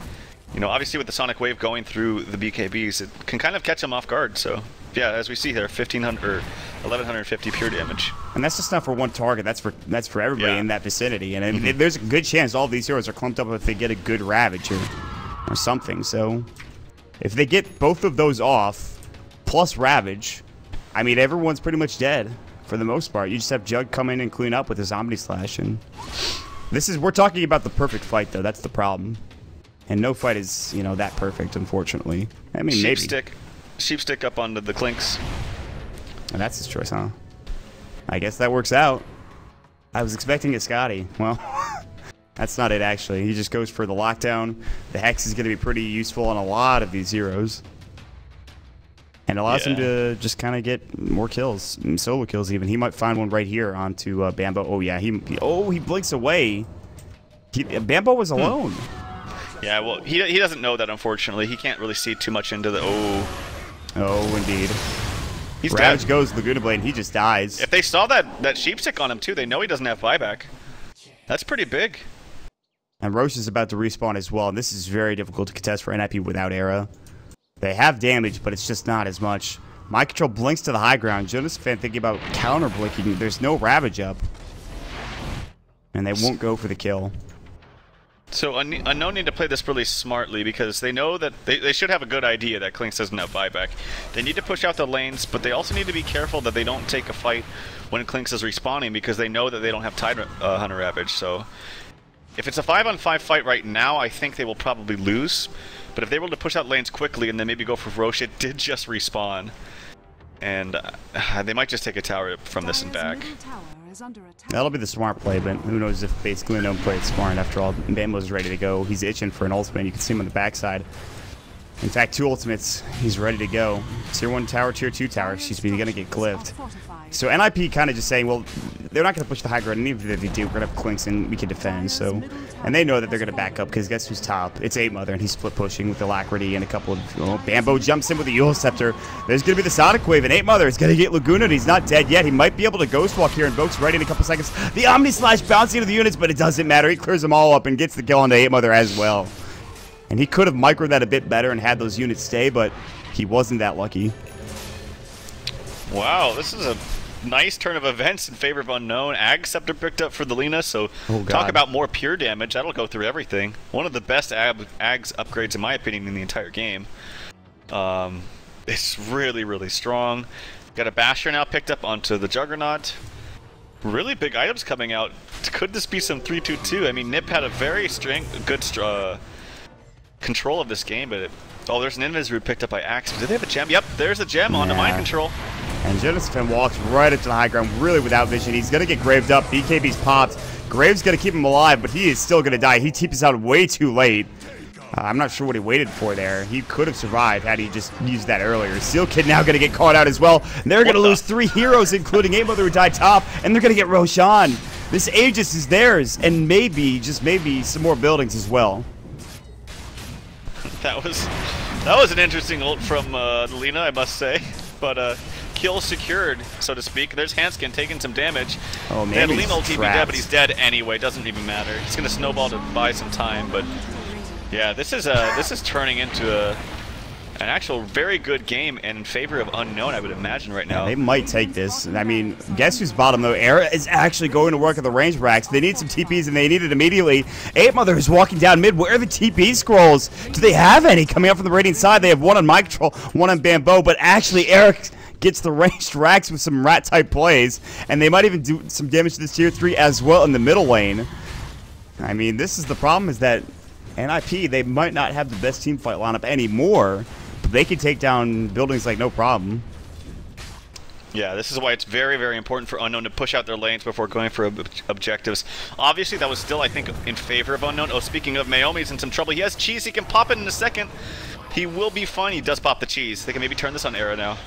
You know, obviously with the Sonic Wave going through the BKBs, it can kind of catch them off guard. So, yeah, as we see here, 1,500 or 1,150 pure damage. And that's just not for one target. That's for everybody in that vicinity. And there's a good chance all of these heroes are clumped up if they get a good Ravage or something. So, if they get both of those off, plus Ravage, I mean, everyone's pretty much dead for the most part. You just have Jug come in and clean up with his Omni Slash. And we're talking about the perfect fight, though. That's the problem. And no fight is, you know, that perfect, unfortunately. I mean, maybe. Sheepstick up onto the Clinks. And that's his choice, huh? I guess that works out. I was expecting a Scotty. Well, that's not it, actually. He just goes for the lockdown. The Hex is going to be pretty useful on a lot of these heroes. And allows him to just kind of get more kills, solo kills even. He might find one right here onto Bambo. Oh, yeah. He blinks away. Bambo was alone. Yeah, well, he doesn't know that, unfortunately. He can't really see too much into the... Oh, indeed. He's Ravage dead. goes Laguna Blade, and he just dies. If they saw that Sheepstick on him, too, they know he doesn't have buyback. That's pretty big. And Roche is about to respawn as well, and this is very difficult to contest for NiP without Era. They have damage, but it's just not as much. Mind Control blinks to the high ground. Jonas fan thinking about counter-blinking. There's no Ravage up. And they won't go for the kill. So Unknown need to play this really smartly, because they know that they should have a good idea that Clinks doesn't have buyback. They need to push out the lanes, but they also need to be careful that they don't take a fight when Clinks is respawning, because they know that they don't have Tide Hunter Ravage. So if it's a 5-on-5 fight right now, I think they will probably lose. But if they were able to push out lanes quickly and then maybe go for Roche, it did just respawn. And they might just take a tower from this and back. That'll be the smart play, but who knows if basically no one played smart. After all, Bambo's ready to go. He's itching for an ultimate. You can see him on the backside. In fact, 2 ultimates. He's ready to go. Tier 1 tower, Tier 2 tower. Excuse me, going to get glyphed. So NiP kind of just saying, well, they're not going to push the high ground, and even if they do, we're going to have Clinks and we can defend. So, and they know that they're going to back up, because guess who's top? It's 8 Mother, and he's split pushing with Alacrity and a couple of... Bambo jumps in with the Yule Scepter. There's going to be the Sonic Wave, and 8 Mother is going to get Laguna, and he's not dead yet. He might be able to Ghost Walk here, and Invoke's right in a couple seconds. The Omni Slash bouncing into the units, but it doesn't matter. He clears them all up and gets the kill onto 8 Mother as well. And he could have microed that a bit better and had those units stay, but he wasn't that lucky. Wow, this is a nice turn of events in favor of Unknown. Ag Scepter picked up for the Lina, so talk about more pure damage. That'll go through everything. One of the best Ags upgrades, in my opinion, in the entire game. It's really, really strong. Got a Basher now picked up onto the Juggernaut. really big items coming out. Could this be some 3-2-2? I mean, NiP had a very good control of this game, but oh, there's an invis root picked up by Axe. Do they have a gem? Yep, there's a gem on the mind control. And Jonathan walks right into the high ground, really without vision. He's going to get graved up. BKB's popped. Graves going to keep him alive, but he is still going to die. He TP's out way too late. I'm not sure what he waited for there. He could have survived had he just used that earlier. Seal Kid now going to get caught out as well. And they're going to lose 3 heroes, including Mother who died top, and they're going to get Roshan. This Aegis is theirs, and maybe, just maybe, some more buildings as well. That was an interesting ult from Lina, I must say. But kill secured, so to speak. There's Hanskin taking some damage. Oh man, Lina ult be dead, but he's dead anyway. Doesn't even matter. He's gonna snowball to buy some time, but yeah, this is turning into an actual very good game and in favor of Unknown, I would imagine right now. Yeah, they might take this. I mean, guess who's bottom though? Era is actually going to work at the range racks. They need some TPs and they need it immediately. Mother is walking down mid. Where are the TP scrolls? Do they have any coming up from the Radiant side? They have one on Mic Control, one on Bamboo, but actually Eric gets the ranged racks with some rat type plays, and they might even do some damage to this tier 3 as well in the middle lane. I mean, this is the problem, is that NiP, they might not have the best team fight lineup anymore, but they can take down buildings like no problem. Yeah, this is why it's very, very important for Unknown to push out their lanes before going for objectives. Obviously, that was still, I think, in favor of Unknown. Oh, speaking of, Naomi's in some trouble. He has cheese. He can pop it in a second. He will be fine. He does pop the cheese. They can maybe turn this on Era now.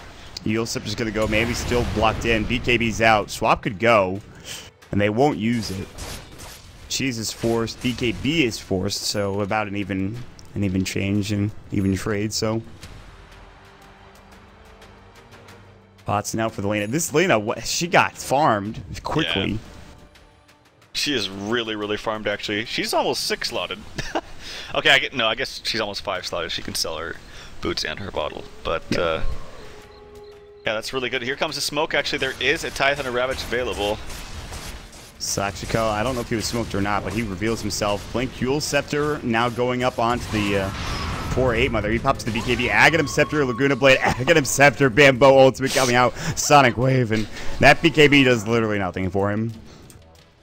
Yulsip is going to go. Maybe still blocked in. BKB's out. Swap could go, and they won't use it. Cheese is forced. BKB is forced, so about an even change and even trade, so. Bots now for the Lena. This Lena, she got farmed quickly. Yeah. She is really, really farmed, actually. She's almost 6 slotted. Okay, I guess she's almost 5 slotted. She can sell her boots and her bottle. But, yeah, that's really good. Here comes the smoke, actually. There is a Tithe and a Ravage available. Saxiko, I don't know if he was smoked or not, but he reveals himself. Blink Yule Scepter now going up onto the poor 8-Mother. He pops the BKB. Aghanim Scepter, Laguna Blade, Aghanim Scepter, Bamboo Ultimate coming out, Sonic Wave, and that BKB does literally nothing for him.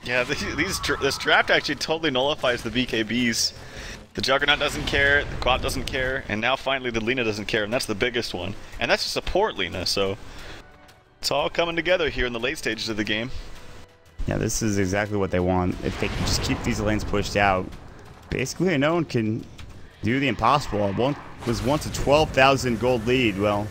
Yeah, this draft actually totally nullifies the BKBs. The Juggernaut doesn't care, the Quap doesn't care, and now finally the Lina doesn't care, and that's the biggest one. And that's a support Lina, so it's all coming together here in the late stages of the game. Yeah, this is exactly what they want. If they can just keep these lanes pushed out, basically no one can do the impossible. It was once a 12,000 gold lead. Well,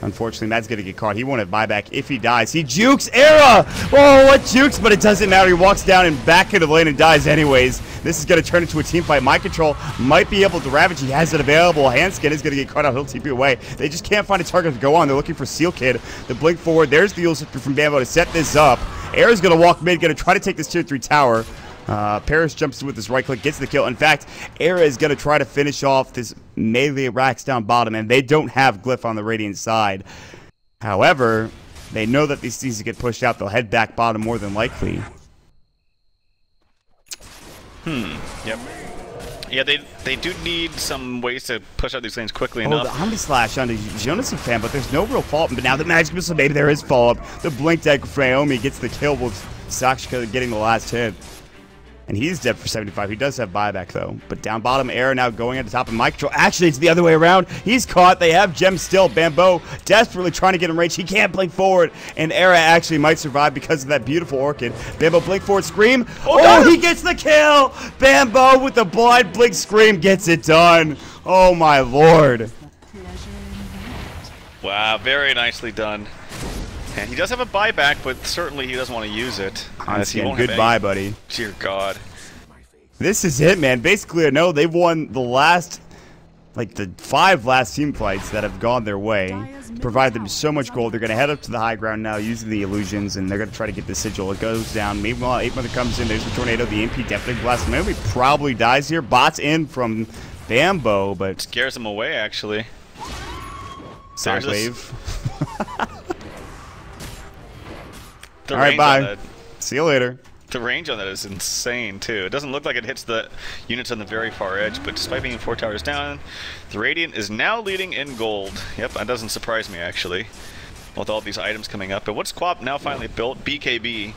unfortunately, Matt's going to get caught. He won't have buyback if he dies. He jukes Era! Oh, what jukes? But it doesn't matter. He walks down and back into the lane and dies anyways. This is going to turn into a team fight. Mic Control might be able to ravage. He has it available. Handskin is going to get caught out. He'll TP away. They just can't find a target to go on. They're looking for Seal Kid. The blink forward. There's the Yule Scepter from Bamboo to set this up. Era's going to walk mid, going to try to take this tier 3 tower. Paris jumps in with his right click, gets the kill. In fact, Era is going to try to finish off this melee racks down bottom, and they don't have Glyph on the Radiant side. However, they know that these things get pushed out. They'll head back bottom more than likely. Yep. Yeah, they do need some ways to push out these lanes quickly enough. The Omni Slash onto Jonas fan, but there's no real fault. But now the Magic Missile, maybe there is follow-up. The Blink Deck for Naomi gets the kill with Sakshika getting the last hit. And he's dead for 75. He does have buyback, though. But down bottom, Era now going at the top of Mic Control. Actually, it's the other way around. He's caught. They have Gem still. Bamboo desperately trying to get in range. He can't blink forward. And Era actually might survive because of that beautiful Orchid. Bamboo blink forward, Scream. Oh, he gets the kill! Bamboo with the blind blink Scream gets it done. Oh, my lord. Wow, very nicely done. And he does have a buyback, but certainly he doesn't want to use it. Goodbye, buddy. Dear God. This is it, man. Basically, I know they've won the last, like the 5 last team fights that have gone their way. Provide them so much gold. They're going to head up to the high ground now using the illusions, and they're going to try to get the sigil. It goes down. Meanwhile, 8-Mother comes in. There's the tornado. The MP definitely blasts. Maybe probably dies here. Bots in from Bamboo, but scares him away, actually. Sonic Wave. All right, bye. See you later. The range on that is insane, too. It doesn't look like it hits the units on the very far edge, but despite being 4 towers down, the Radiant is now leading in gold. Yep, that doesn't surprise me, actually, with all these items coming up. But what's Quap now finally built? BKB.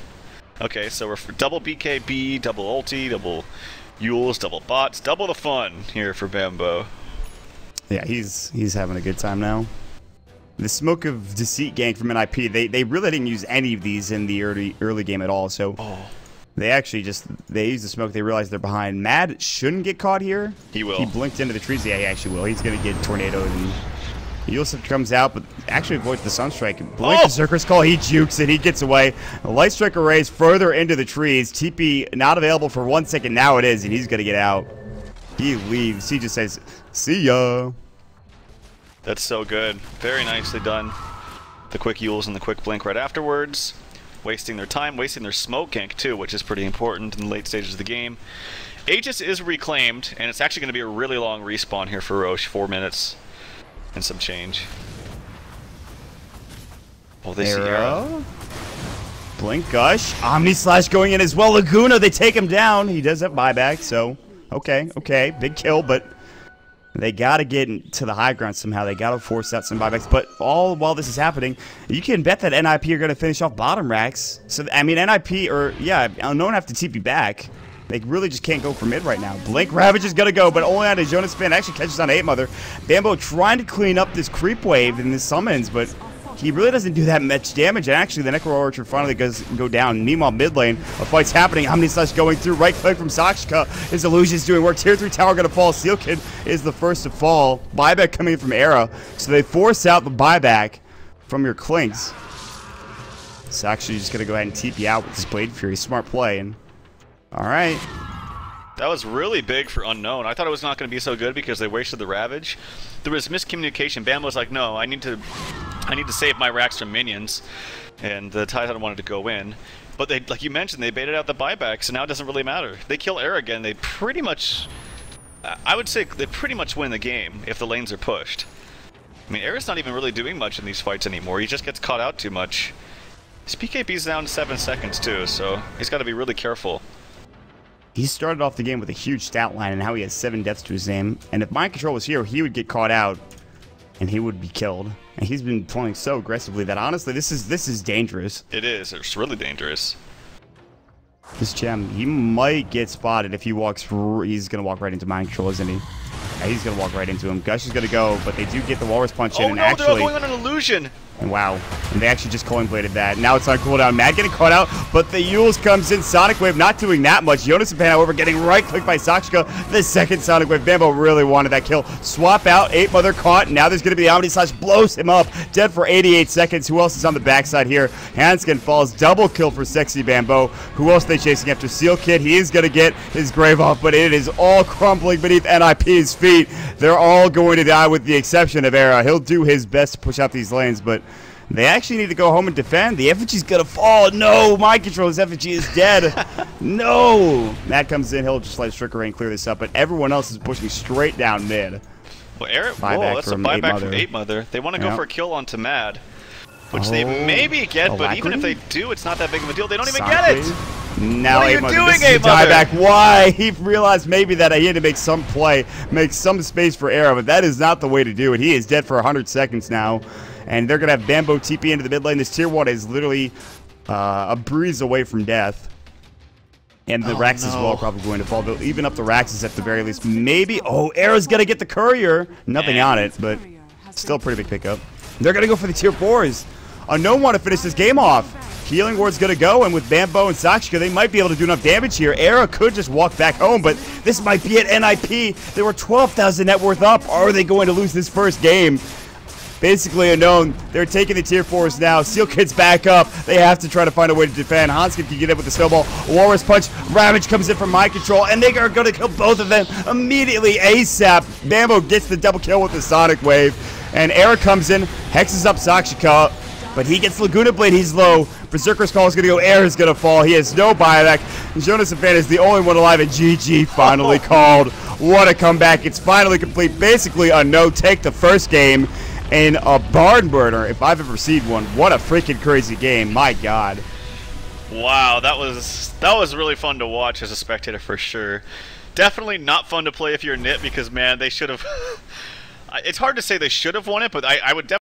Okay, so we're for double BKB, double ulti, double Yules, double bots, double the fun here for Bambo. Yeah, he's having a good time now. The Smoke of Deceit gank from NiP, they really didn't use any of these in the early game at all, so they actually they used the smoke, they realized they're behind. Mad shouldn't get caught here. He will. He blinked into the trees. Yeah, he actually will. He's going to get tornadoed, and Yusuf comes out, but actually avoids the Sunstrike. Blink the Berserker's Call, he jukes it, he gets away. The Light Strike arrays further into the trees. TP not available for 1 second, now it is, and he's going to get out. He leaves. He just says, see ya. That's so good. Very nicely done. The quick Yules and the quick blink right afterwards. Wasting their time, wasting their smoke gank too, which is pretty important in the late stages of the game. Aegis is reclaimed, and it's actually going to be a really long respawn here for Roche. 4 minutes and some change. Oh, they see Arrow. Blink Gush. Omni Slash going in as well. Laguna, they take him down. He does have buyback, so okay. Big kill, but they got to get to the high ground somehow. They got to force out some buybacks. But all while this is happening, you can bet that NiP are going to finish off bottom racks. So, I mean, NiP Unknown have to TP back. They really just can't go for mid right now. Blink Ravage is going to go, but only on a Jonas Fan. Actually catches on 8 Mother. Bambo trying to clean up this creep wave in the summons, but he really doesn't do that much damage. And actually, the Necro Archer finally goes down. Meanwhile, mid lane, a fight's happening. Omni Slash going through. Right click from Sakshika. His illusion's doing work. Tier 3 tower going to fall. Seal Kid is the first to fall. Buyback coming in from Era. So they force out the buyback from your Clinks. Sakshika just going to go ahead and TP out with his Blade Fury. Smart play. And all right. That was really big for Unknown. I thought it was not going to be so good because they wasted the Ravage. There was miscommunication. Bambo's like, no, I need to save my racks from minions. And the Titan wanted to go in. But they, like you mentioned, they baited out the buyback, so now it doesn't really matter. They kill Air again. They pretty much, I would say they pretty much win the game if the lanes are pushed. I mean, Air's not even really doing much in these fights anymore. He just gets caught out too much. His PKB's down 7 seconds too, so he's got to be really careful. He started off the game with a huge stat line, and now he has 7 deaths to his name. And if Mind Control was here, he would get caught out, and he would be killed. And he's been playing so aggressively that honestly, this is dangerous. It is. It's really dangerous. This gem, he might get spotted if he walks. He's gonna walk right into Mind Control, isn't he? Yeah, he's gonna walk right into him. Gush is gonna go, but they do get the Walrus Punch in. Oh and no, actually, they're all going on an illusion. And wow, and they actually just coin bladed that. Now it's on cooldown. Mad getting caught out, but the Yules comes in. Sonic Wave not doing that much. Jonas and Pan, however, getting right clicked by Sakshika. The second Sonic Wave. Bambo really wanted that kill. Swap out. 8 Mother caught. Now there's going to be the Omni Slash. Blows him up. Dead for 88 seconds. Who else is on the backside here? Hanskin falls. Double kill for Sexy Bambo. Who else are they chasing after? Seal Kid. He is going to get his grave off, but it is all crumbling beneath NiP's feet. They're all going to die with the exception of Era. He'll do his best to push out these lanes, but they actually need to go home and defend. The effigy's gonna fall. No, Mind Control. His effigy is dead. No. Matt comes in. He'll just let Stricker Rain clear this up, but everyone else is pushing straight down mid. Well, Eric, that's a buyback from 8 Mother. They want to go for a kill onto Mad, which they maybe get, but even if they do, it's not that big of a deal. They don't even get it. Now what are you doing, 8 Mother? Dieback. Why? He realized maybe that he had to make some play, make some space for Era, but that is not the way to do it. He is dead for 100 seconds now. And they're going to have Bambo TP into the mid lane. This tier 1 is literally a breeze away from death. And the Rax as well probably going to fall. They'll even up the Raxes at the very least. Maybe. Oh, Era's going to get the Courier. Nothing on it, but still a pretty big pickup. They're going to go for the tier 4s. Unknown want to finish this game off. Healing Ward's going to go, and with Bambo and Sakshika, they might be able to do enough damage here. Era could just walk back home, but this might be it. NiP, they were 12,000 net worth up. Are they going to lose this first game? Basically Unknown, they're taking the tier 4s now. Seal Kid's back up. They have to try to find a way to defend. Hanskin can get in with the snowball. Walrus Punch. Ravage comes in from Mind Control, and they are going to kill both of them immediately ASAP. Bambo gets the double kill with the Sonic Wave, and Era comes in, hexes up Sakshika, but he gets Laguna Blade. He's low. Berserker's Call is going to go. Air is going to fall. He has no buyback. Jonas and Fan is the only one alive, and GG finally called. What a comeback. It's finally complete. Basically, Unknown take the first game in a barn burner, if I've ever seen one. What a freaking crazy game. My God. Wow, that was really fun to watch as a spectator for sure. Definitely not fun to play if you're NiP because, man, they should have... It's hard to say they should have won it, but I would definitely...